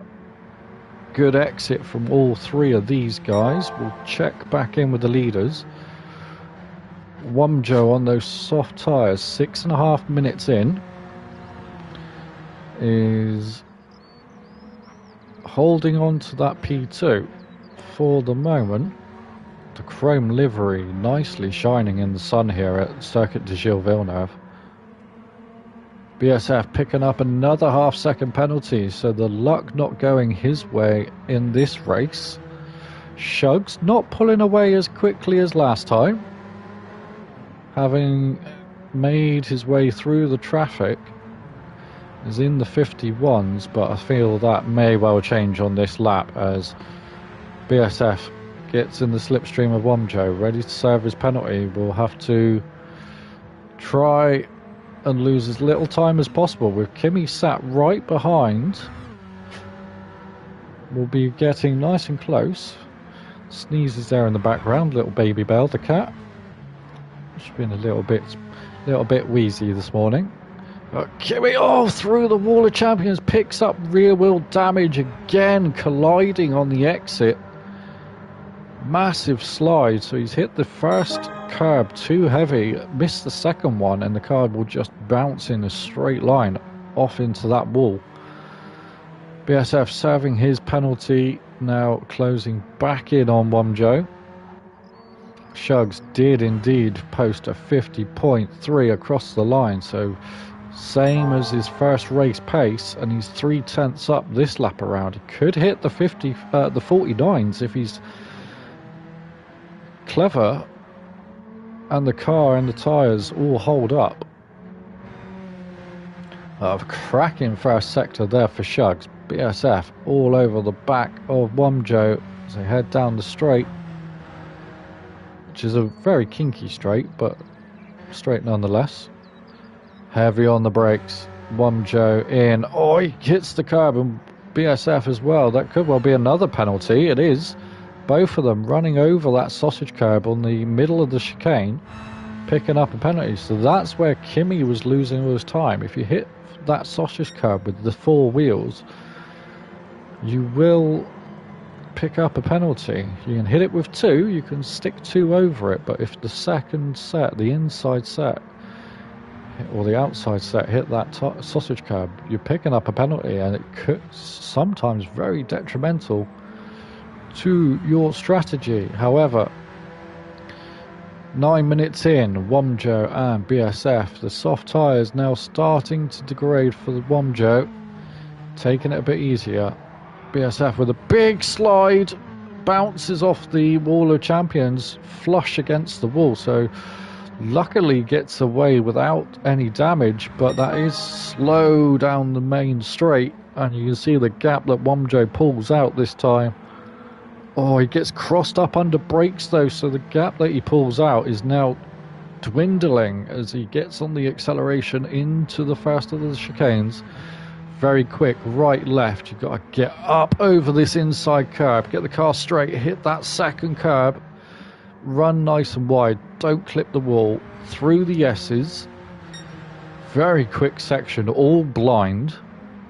S1: Good exit from all three of these guys. We'll check back in with the leaders. Wumjo on those soft tyres, 6.5 minutes in, is holding on to that P2 for the moment. The chrome livery nicely shining in the sun here at Circuit de Gilles Villeneuve. BSF picking up another half-second penalty, so the luck not going his way in this race. Shugs not pulling away as quickly as last time, having made his way through the traffic, is in the 51s, but I feel that may well change on this lap as BSF gets in the slipstream of Wumjo, ready to serve his penalty. Will have to try and lose as little time as possible. With Kimi sat right behind, we'll be getting nice and close. Sneezes there in the background, little baby Belle the cat. She's been a little bit wheezy this morning. Kimi, through the wall of champions, picks up rear wheel damage again, colliding on the exit. Massive slide, so he's hit the first curb too heavy, missed the second one, and the car will just bounce in a straight line off into that wall. BSF serving his penalty, now closing back in on Wumjo. Shugs did indeed post a 50.3 across the line, so same as his first race pace, and he's 3/10 up this lap around. He could hit the 49s if he's clever and the car and the tyres all hold up. A cracking first sector there for Shugs. BSF all over the back of Wumjo as they head down the straight, which is a very kinky straight, but straight nonetheless. Heavy on the brakes. Wumjo in. He hits the curb, and BSF as well. That could well be another penalty. It is. Both of them running over that sausage curb on the middle of the chicane, picking up a penalty. So that's where Kimi was losing all his time. If you hit that sausage curb with the four wheels, you will pick up a penalty. You can hit it with two, you can stick two over it, but if the second set, the inside set, or the outside set hit that sausage curb, you're picking up a penalty, and it could sometimes very detrimental to your strategy. However, 9 minutes in, Wumjo and BSF, the soft tyres now starting to degrade for the Wumjo, taking it a bit easier. BSF with a big slide, bounces off the wall of champions, flush against the wall, so luckily gets away without any damage, but that is slow down the main straight, and you can see the gap that Wumjo pulls out this time. He gets crossed up under brakes though, so the gap that he pulls out is now dwindling as he gets on the acceleration into the first of the chicanes. Very quick, right, left, you've got to get up over this inside curb, get the car straight, hit that second curb, run nice and wide, don't clip the wall, through the S's, very quick section, all blind,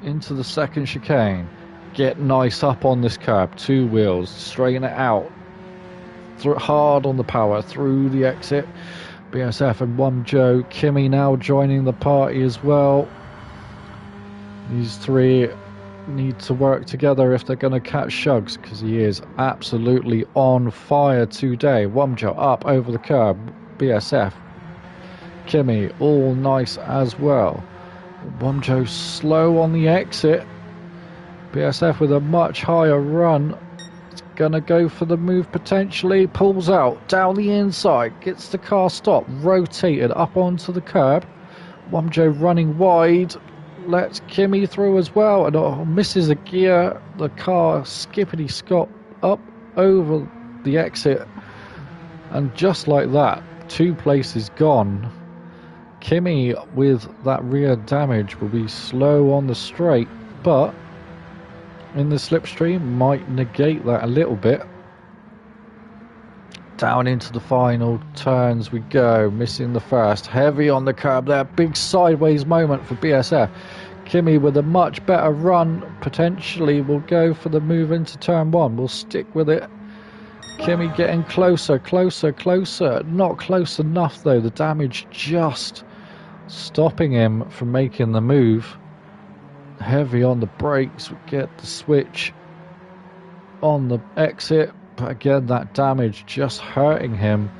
S1: into the second chicane. Get nice up on this curb, two wheels, straighten it out, hard on the power, through the exit. BSF and Wumjo, Kimi now joining the party as well. These three need to work together if they're going to catch Shugs, because he is absolutely on fire today. Wumjo up over the curb, BSF, Kimi all nice as well. Wumjo slow on the exit. BSF with a much higher run. It's gonna go for the move potentially. Pulls out down the inside, gets the car stopped, rotated up onto the curb. Wumjo running wide, lets Kimi through as well, and misses a gear. The car skippity scot up over the exit, and just like that, 2 places gone. Kimi with that rear damage will be slow on the straight, but in the slipstream might negate that a little bit. Down into the final turns we go, missing the first. Heavy on the curb there, big sideways moment for BSF. Kimi with a much better run, potentially will go for the move into turn one. We'll stick with it. Kimi getting closer, closer, closer. Not close enough though, the damage just stopping him from making the move. Heavy on the brakes, we get the switch on the exit. But again, that damage just hurting him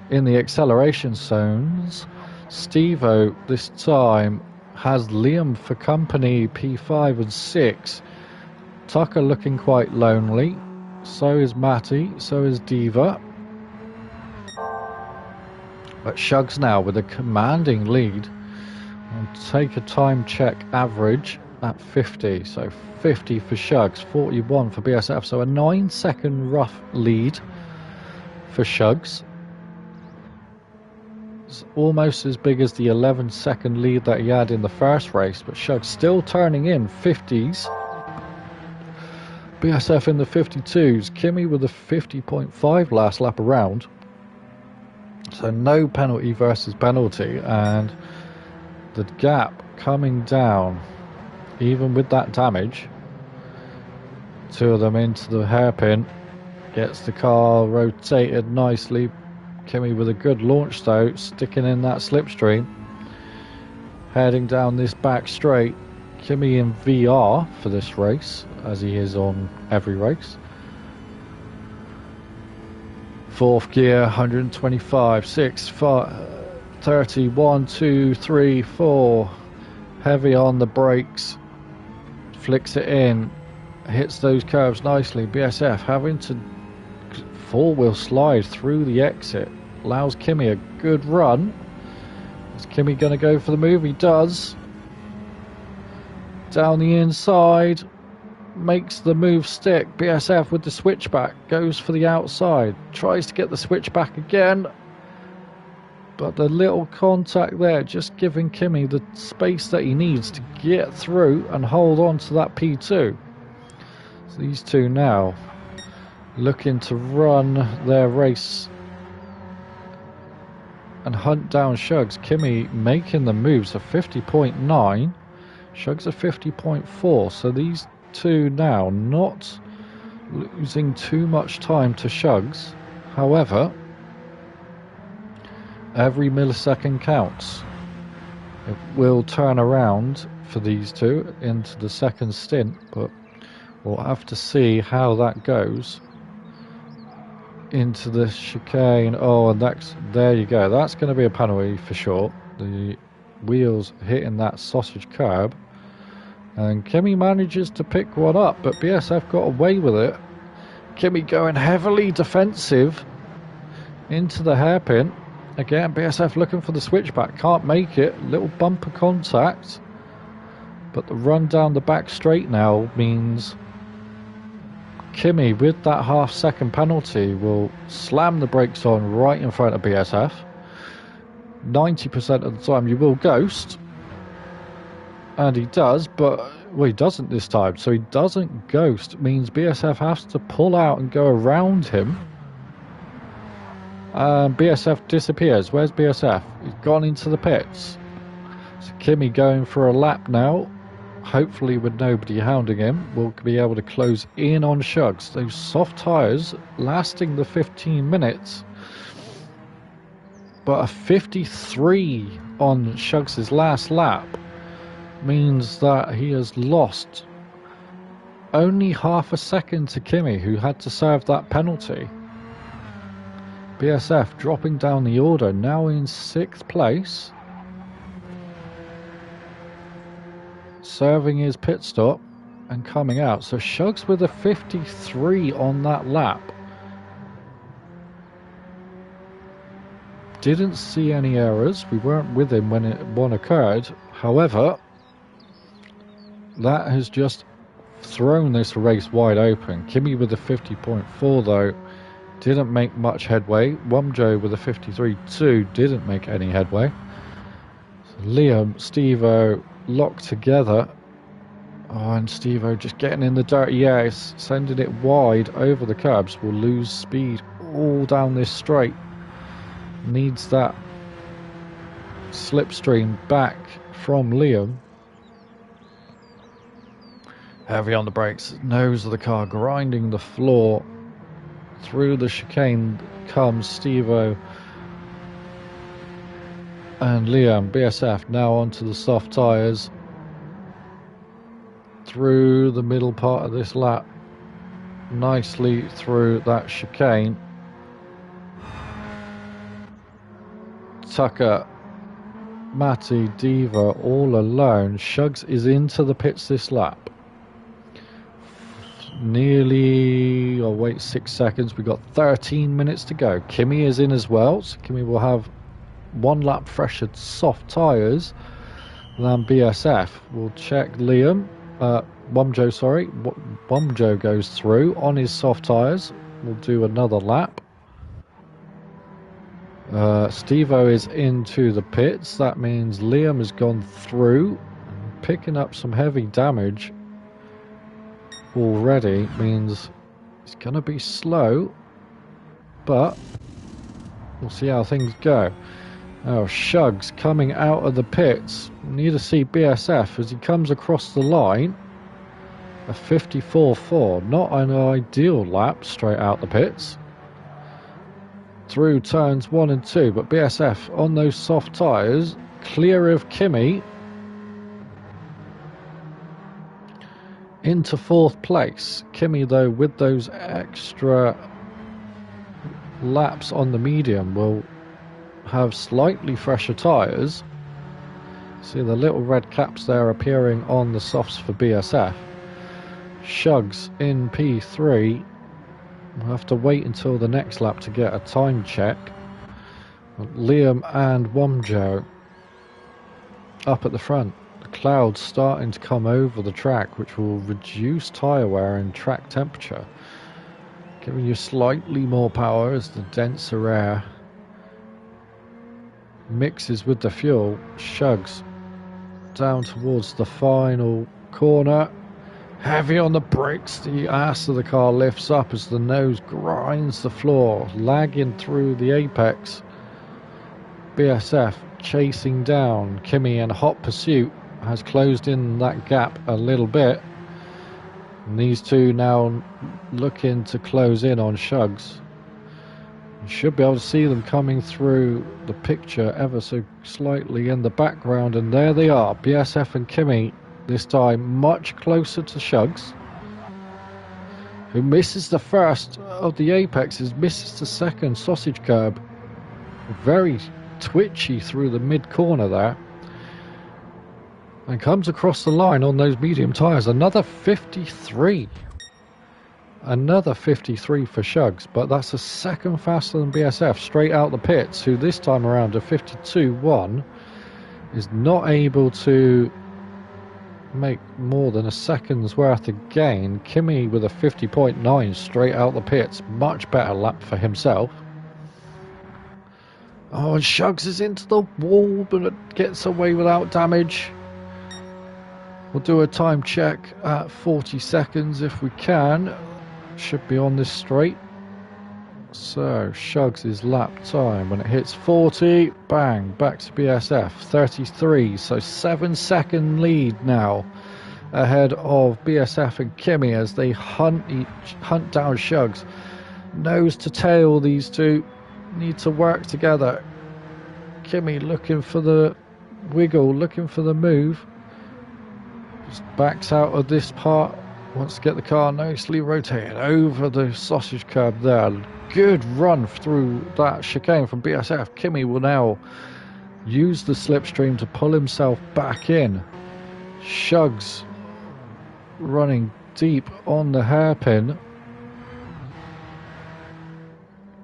S1: in the acceleration zones. Stevo this time has Liam for company, P5 and 6. Tucker looking quite lonely. So is Matty, so is Deva. But Shugs now with a commanding lead. And take a time check average at 50. So 50 for Shugs, 41 for BSF. So a 9-second rough lead for Shugs. It's almost as big as the 11-second lead that he had in the first race. But Shugs still turning in 50s. BSF in the 52s. Kimi with a 50.5 last lap around. So no penalty versus penalty. And the gap coming down, even with that damage. Two of them into the hairpin. Gets the car rotated nicely. Kimi with a good launch though, sticking in that slipstream. Heading down this back straight. Kimi in VR for this race, as he is on every race. Fourth gear, 125, 6, 5, 30, 1, 2, 3, 4. Heavy on the brakes. Flicks it in. Hits those curves nicely. BSF having to four-wheel slide through the exit. Allows Kimi a good run. Is Kimi going to go for the move? He does. Down the inside. Makes the move stick. BSF with the switchback. Goes for the outside. Tries to get the switchback again. But the little contact there, just giving Kimi the space that he needs to get through and hold on to that P2. So these two now looking to run their race and hunt down Shugs. Kimi making the moves of 50.9. Shugs are 50.4. So these two now not losing too much time to Shugs. However, every millisecond counts. It will turn around for these two into the second stint, but we'll have to see how that goes into the chicane. Oh, and there you go. That's going to be a penalty for sure. The wheels hitting that sausage curb. And Kimi manages to pick one up, but BSF got away with it. Kimi going heavily defensive into the hairpin. Again, BSF looking for the switchback. Can't make it. Little bumper contact. But the run down the back straight now means Kimi, with that half-second penalty, will slam the brakes on right in front of BSF. 90% of the time you will ghost. And he does, but well, he doesn't this time. So he doesn't ghost. Means BSF has to pull out and go around him. BSF disappears. Where's BSF? He's gone into the pits. So Kimi going for a lap now. Hopefully with nobody hounding him, we'll be able to close in on Shugs. Those soft tyres lasting the 15 minutes. But a 53 on Shugs' last lap means that he has lost only half a second to Kimi, who had to serve that penalty. BSF dropping down the order, now in 6th place. Serving his pit stop and coming out. So Shugs with a 53 on that lap. Didn't see any errors. We weren't with him when one occurred. However, that has just thrown this race wide open. Kimi with a 50.4 though didn't make much headway. Wumjo with a 53.2 didn't make any headway. So Liam, Stevo locked together. Oh, and Stevo just getting in the dirt. Yeah, it's sending it wide over the curbs. Will lose speed all down this straight. Needs that slipstream back from Liam. Heavy on the brakes, nose of the car grinding the floor. Through the chicane comes Steve-O and Liam. BSF now onto the soft tyres. Through the middle part of this lap, nicely through that chicane. Tucker, Matty, Deva all alone. Shugs is into the pits this lap. Nearly, I'll wait 6 seconds. We've got 13 minutes to go. Kimi is in as well, so Kimi will have 1 lap fresher soft tyres than BSF. We'll check Liam. Womjo, sorry. Womjo goes through on his soft tyres. We'll do another lap. Steve-O is into the pits. That means Liam has gone through, picking up some heavy damage already. Means it's going to be slow, but we'll see how things go. Oh, Shugs coming out of the pits. Need to see BSF as he comes across the line. A 54.4, not an ideal lap straight out the pits. Through turns 1 and 2, but BSF on those soft tyres, clear of Kimi. Into 4th place. Kimi, though, with those extra laps on the medium, will have slightly fresher tyres. See the little red caps there appearing on the softs for BSF. Shugs in P3. We'll have to wait until the next lap to get a time check. Liam and Womjo up at the front. The clouds starting to come over the track, which will reduce tyre wear and track temperature, giving you slightly more power as the denser air mixes with the fuel. Shugs down towards the final corner. Heavy on the brakes, the ass of the car lifts up as the nose grinds the floor, lagging through the apex. BSF chasing down Kimi in hot pursuit, has closed in that gap a little bit. And these two now looking to close in on Shugs. You should be able to see them coming through the picture ever so slightly in the background, and there they are, BSF and Kimi. This time much closer to Shugs, who misses the first of the apexes, misses the second sausage curb. Very twitchy through the mid-corner there. And comes across the line on those medium tyres. Another 53. Another 53 for Shugs, but that's a second faster than BSF straight out the pits, who this time around a 52.1 is not able to make more than a second's worth of gain. Kimi with a 50.9 straight out the pits, much better lap for himself. Oh, and Shugs is into the wall, but it gets away without damage. We'll do a time check at 40 seconds if we can. Should be on this straight. So Shugs' lap time when it hits 40, bang, back to BSF, 33, so 7-second lead now ahead of BSF and Kimi as they hunt down Shugs. Nose to tail, these two need to work together. Kimi looking for the wiggle, looking for the move. Just backs out of this part, wants to get the car nicely rotated over the sausage curb there. Good run through that chicane from BSF. Kimi will now use the slipstream to pull himself back in. Shugs running deep on the hairpin.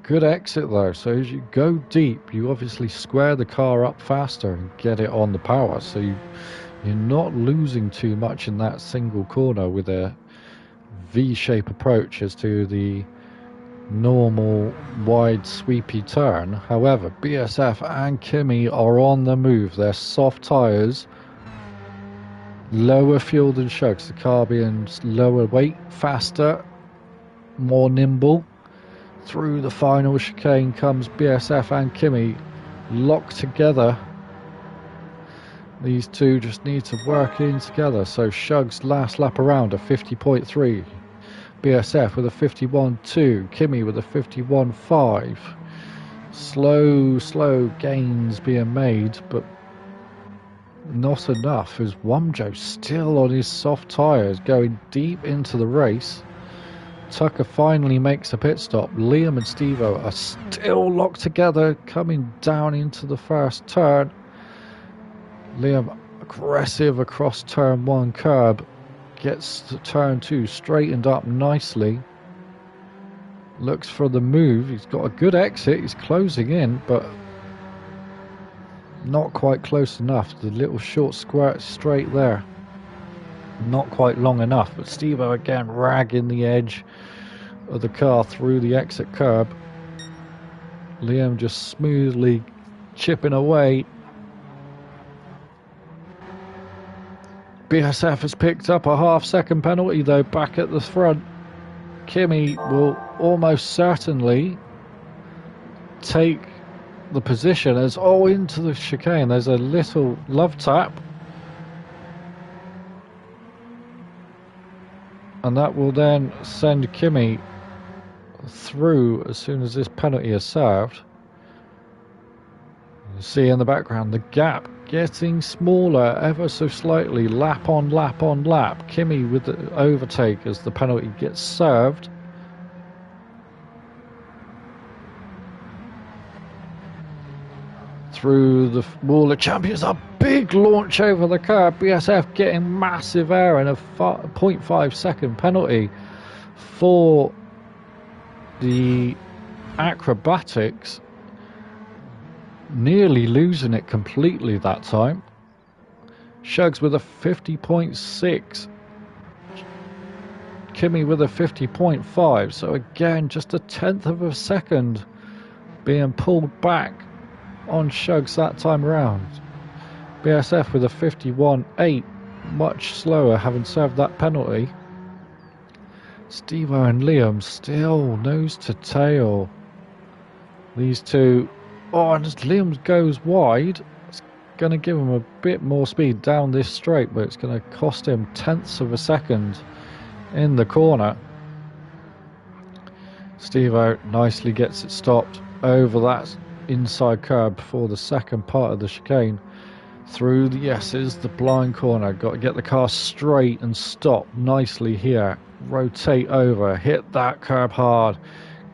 S1: Good exit though, so as you go deep you obviously square the car up faster and get it on the power, so you're not losing too much in that single corner with a V-shape approach as to the normal wide sweepy turn. However, BSF and Kimi are on the move. They're soft tyres, lower fuel than Shugs, the car being lower weight, faster, more nimble. Through the final chicane comes BSF and Kimi, locked together. These two just need to work in together. So Shug's last lap around a 50.3. BSF with a 51.2. Kimi with a 51.5. Slow gains being made, but not enough, as Wamjo still on his soft tyres going deep into the race. Tucker finally makes a pit stop. Liam and Steve-O are still locked together coming down into the first turn. Liam aggressive across turn 1 curb, gets to turn 2 straightened up nicely, looks for the move. He's got a good exit, he's closing in, but not quite close enough. The little short squirt straight there, not quite long enough. But Steve-O again ragging the edge of the car through the exit curb. Liam just smoothly chipping away. BSF has picked up a half-second penalty though back at the front. Kimi will almost certainly take the position as into the chicane. There's a little love tap, and that will then send Kimi through as soon as this penalty is served. You see in the background the gap getting smaller ever so slightly, lap on lap on lap. Kimi with the overtake as the penalty gets served. Through the wall of champions, a big launch over the curb. BSF getting massive air and a 0.5 second penalty for the acrobatics. Nearly losing it completely that time. Shugs with a 50.6. Kimi with a 50.5. So again, just a 1/10 of a second being pulled back on Shugs that time around. BSF with a 51.8. Much slower, having served that penalty. Steve-O and Liam still nose to tail. These two. Oh, and as Liam goes wide, it's going to give him a bit more speed down this straight, but it's going to cost him 1/10 of a second in the corner. Steve-O nicely gets it stopped over that inside curb for the second part of the chicane. Through the S's, the blind corner. Got to get the car straight and stop nicely here. Rotate over, hit that curb hard.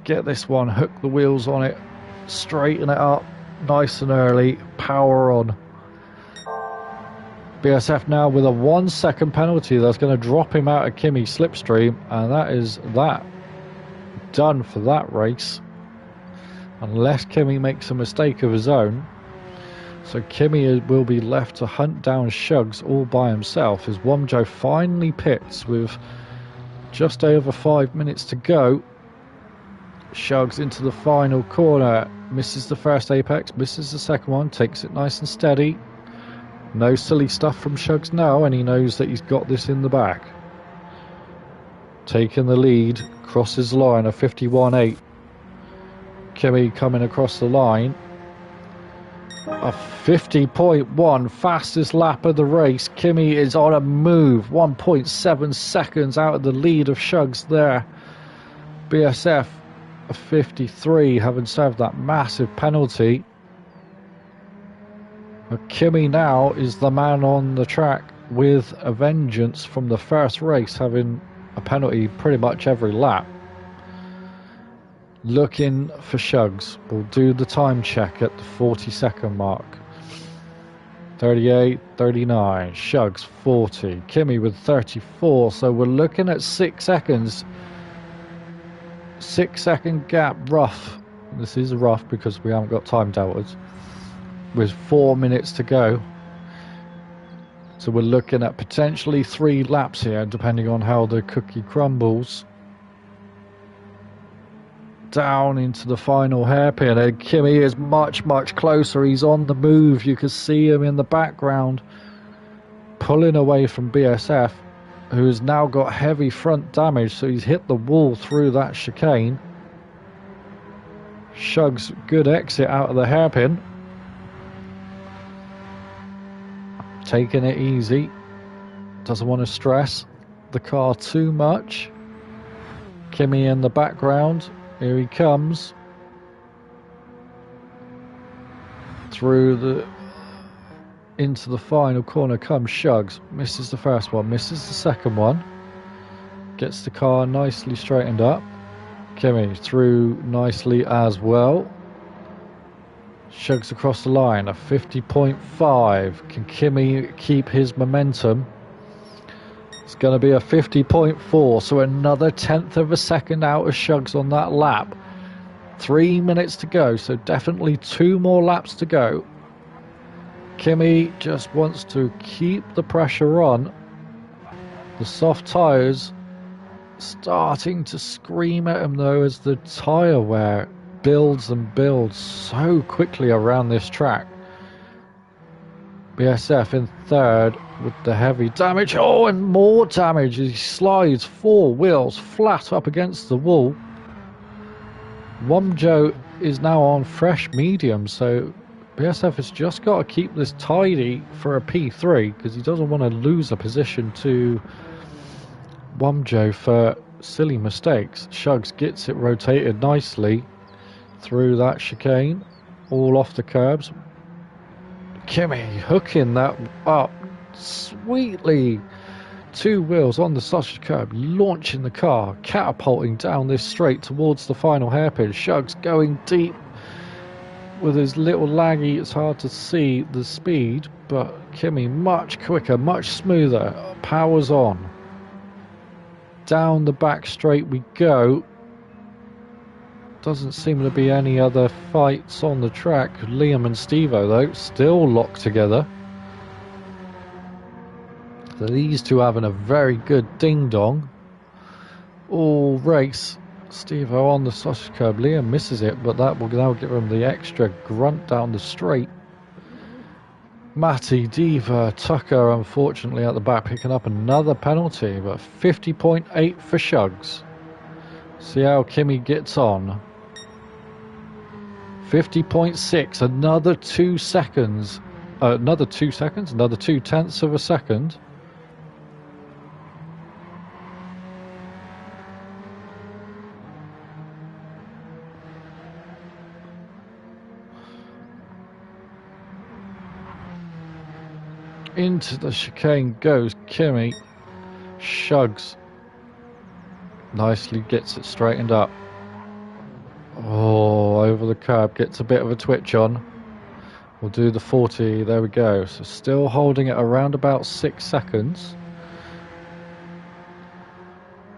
S1: Get this one, hook the wheels on it. Straighten it up nice and early, power on. BSF now with a 1 second penalty that's going to drop him out of Kimi's slipstream, and that is that done for that race, unless Kimi makes a mistake of his own. So Kimi will be left to hunt down Shugs all by himself as Wamjo finally pits with just over 5 minutes to go. Shugs into the final corner, misses the first apex, misses the second one, takes it nice and steady. No silly stuff from Shugs now, and he knows that he's got this in the back. Taking the lead, crosses the line, a 51.8. Kimi coming across the line. A 50.1, fastest lap of the race. Kimi is on a move, 1.7 seconds out of the lead of Shugs there. BSF a 53, having served that massive penalty. But Kimi now is the man on the track with a vengeance from the first race, having a penalty pretty much every lap. Looking for Shugs. We'll do the time check at the 40-second mark. 38, 39, Shugs 40, Kimi with 34, so we're looking at 6 seconds. 6 second gap, rough. This is rough because we haven't got time deltas. With 4 minutes to go. So we're looking at potentially 3 laps here, depending on how the cookie crumbles. Down into the final hairpin, and Kimi is much closer. He's on the move. You can see him in the background pulling away from BSF, who's now got heavy front damage, so he's hit the wall through that chicane. Shug's good exit out of the hairpin. Taking it easy. Doesn't want to stress the car too much. Kimi in the background. Here he comes. Into the final corner comes Shugs. Misses the first one, misses the second one. Gets the car nicely straightened up. Kimi through nicely as well. Shugs across the line, a 50.5. Can Kimi keep his momentum? It's going to be a 50.4, so another 1/10 of a second out of Shugs on that lap. 3 minutes to go, so definitely 2 more laps to go. Kimi just wants to keep the pressure on. The soft tyres starting to scream at him though as the tyre wear builds and builds so quickly around this track. BSF in third with the heavy damage. Oh, and more damage as he slides 4 wheels flat up against the wall. Womjo is now on fresh medium, so BSF has just got to keep this tidy for a P3 because he doesn't want to lose a position to Womjo for silly mistakes. Shugs gets it rotated nicely through that chicane, all off the curbs. Kimi hooking that up sweetly. 2 wheels on the sausage curb, launching the car, catapulting down this straight towards the final hairpin. Shugs going deep with his little laggy. It's hard to see the speed, but Kimi much quicker, much smoother. Powers on. Down the back straight we go. Doesn't seem to be any other fights on the track. Liam and Stevo though still locked together. So these two having a very good ding-dong all race. Stevo on the sausage curb. Liam misses it, but that will now give him the extra grunt down the straight. Matty, Deva, Tucker unfortunately at the back picking up another penalty, but 50.8 for Shugs. See how Kimi gets on. 50.6, another 2 seconds. Another 2/10 of a second. Into the chicane goes Kimi. Shugs nicely gets it straightened up. Oh, over the curb, gets a bit of a twitch on. We'll do the 40, there we go. So still holding it around about 6 seconds.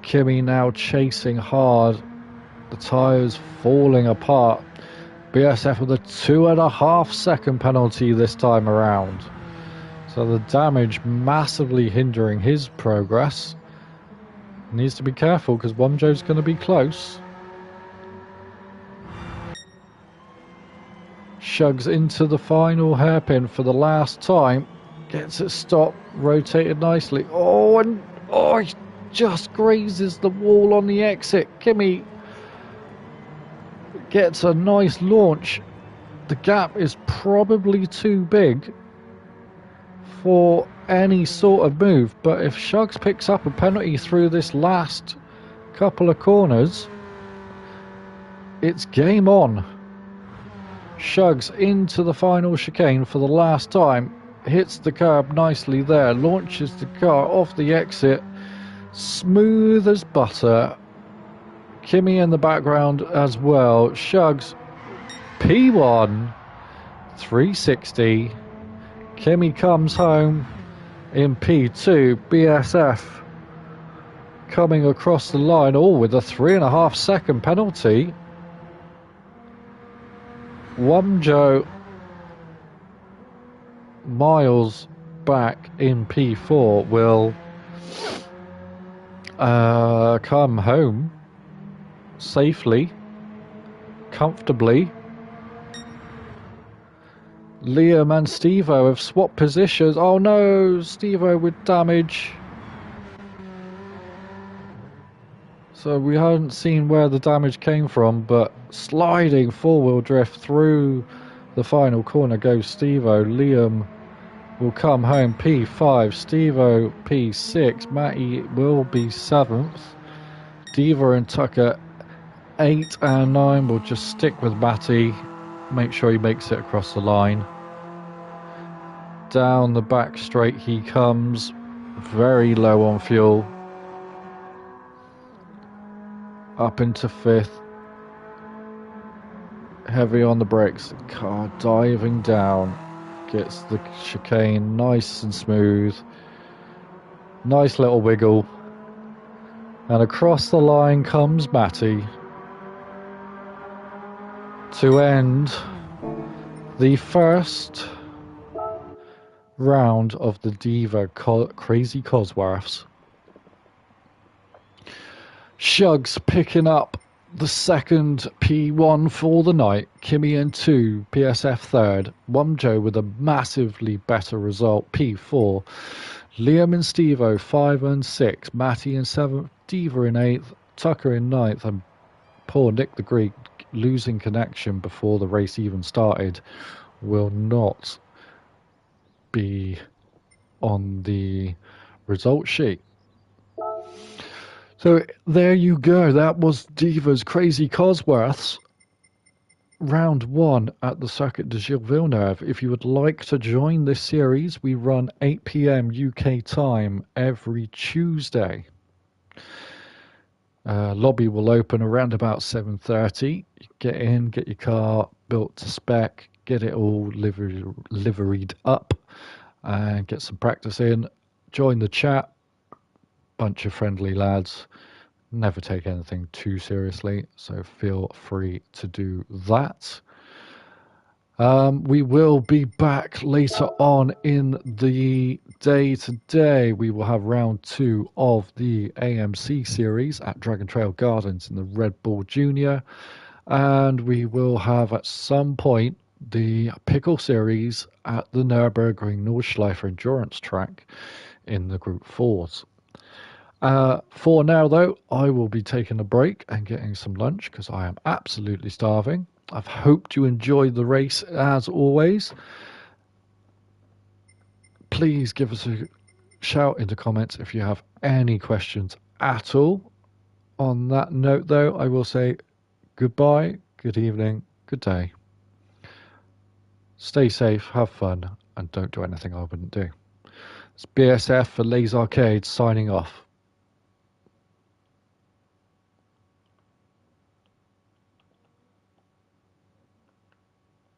S1: Kimi now chasing hard. The tyres falling apart. BSF with a 2.5 second penalty this time around. So the damage massively hindering his progress. Needs to be careful because Womjo's going to be close. Shugs into the final hairpin for the last time. Gets it stopped, rotated nicely. He just grazes the wall on the exit. Kimi gets a nice launch. The gap is probably too big for any sort of move, but if Shugs picks up a penalty through this last couple of corners, it's game on. Shugs into the final chicane for the last time, hits the curb nicely there, launches the car off the exit, smooth as butter. Kimi in the background as well. Shugs P1 360. Kimi comes home in P2. BSF coming across the line, all with a 3.5 second penalty. Womjo miles back in P4 will come home safely, comfortably. Liam and Stevo have swapped positions. Oh no, Stevo with damage. So we haven't seen where the damage came from, but sliding four-wheel drift through the final corner goes Stevo. Liam will come home P5, Stevo P6, Matty will be 7th. Deva and Tucker 8 and 9 will just stick with Matty, make sure he makes it across the line. Down the back straight he comes, very low on fuel. Up into 5th. Heavy on the brakes, car diving down. Gets the chicane nice and smooth. Nice little wiggle. And across the line comes Matty to end the first round of the Deva Crazy Cosworths. Shugs picking up the second P1 for the night. Kimmy and 2, PSF third. Wumjo with a massively better result, P4. Liam and Stevo 5 and 6. Matty in 7th. Deva in 8th. Tucker in 9th. And poor Nick the Greek, losing connection before the race even started, will not be on the result sheet. So there you go. That was Deva's Crazy Cosworths, round 1 at the Circuit de Gilles Villeneuve. If you would like to join this series, we run 8 p.m. UK time every Tuesday. Lobby will open around about 7:30. Get in, get your car built to spec, get it all liveried up, and get some practice in. Join the chat. Bunch of friendly lads. Never take anything too seriously, so feel free to do that. We will be back later on in the day today. We will have round 2 of the AMC series at Dragon Trail Gardens in the Red Bull Junior. And we will have at some point the Pickle series at the Nürburgring Nordschleife Endurance Track in the Group 4s. For now, though, I will be taking a break and getting some lunch because I am absolutely starving. I've hoped you enjoyed the race as always. Please give us a shout in the comments if you have any questions at all. On that note, though, I will say goodbye, good evening, good day. Stay safe, have fun, and don't do anything I wouldn't do. It's BSF for LazArcade signing off.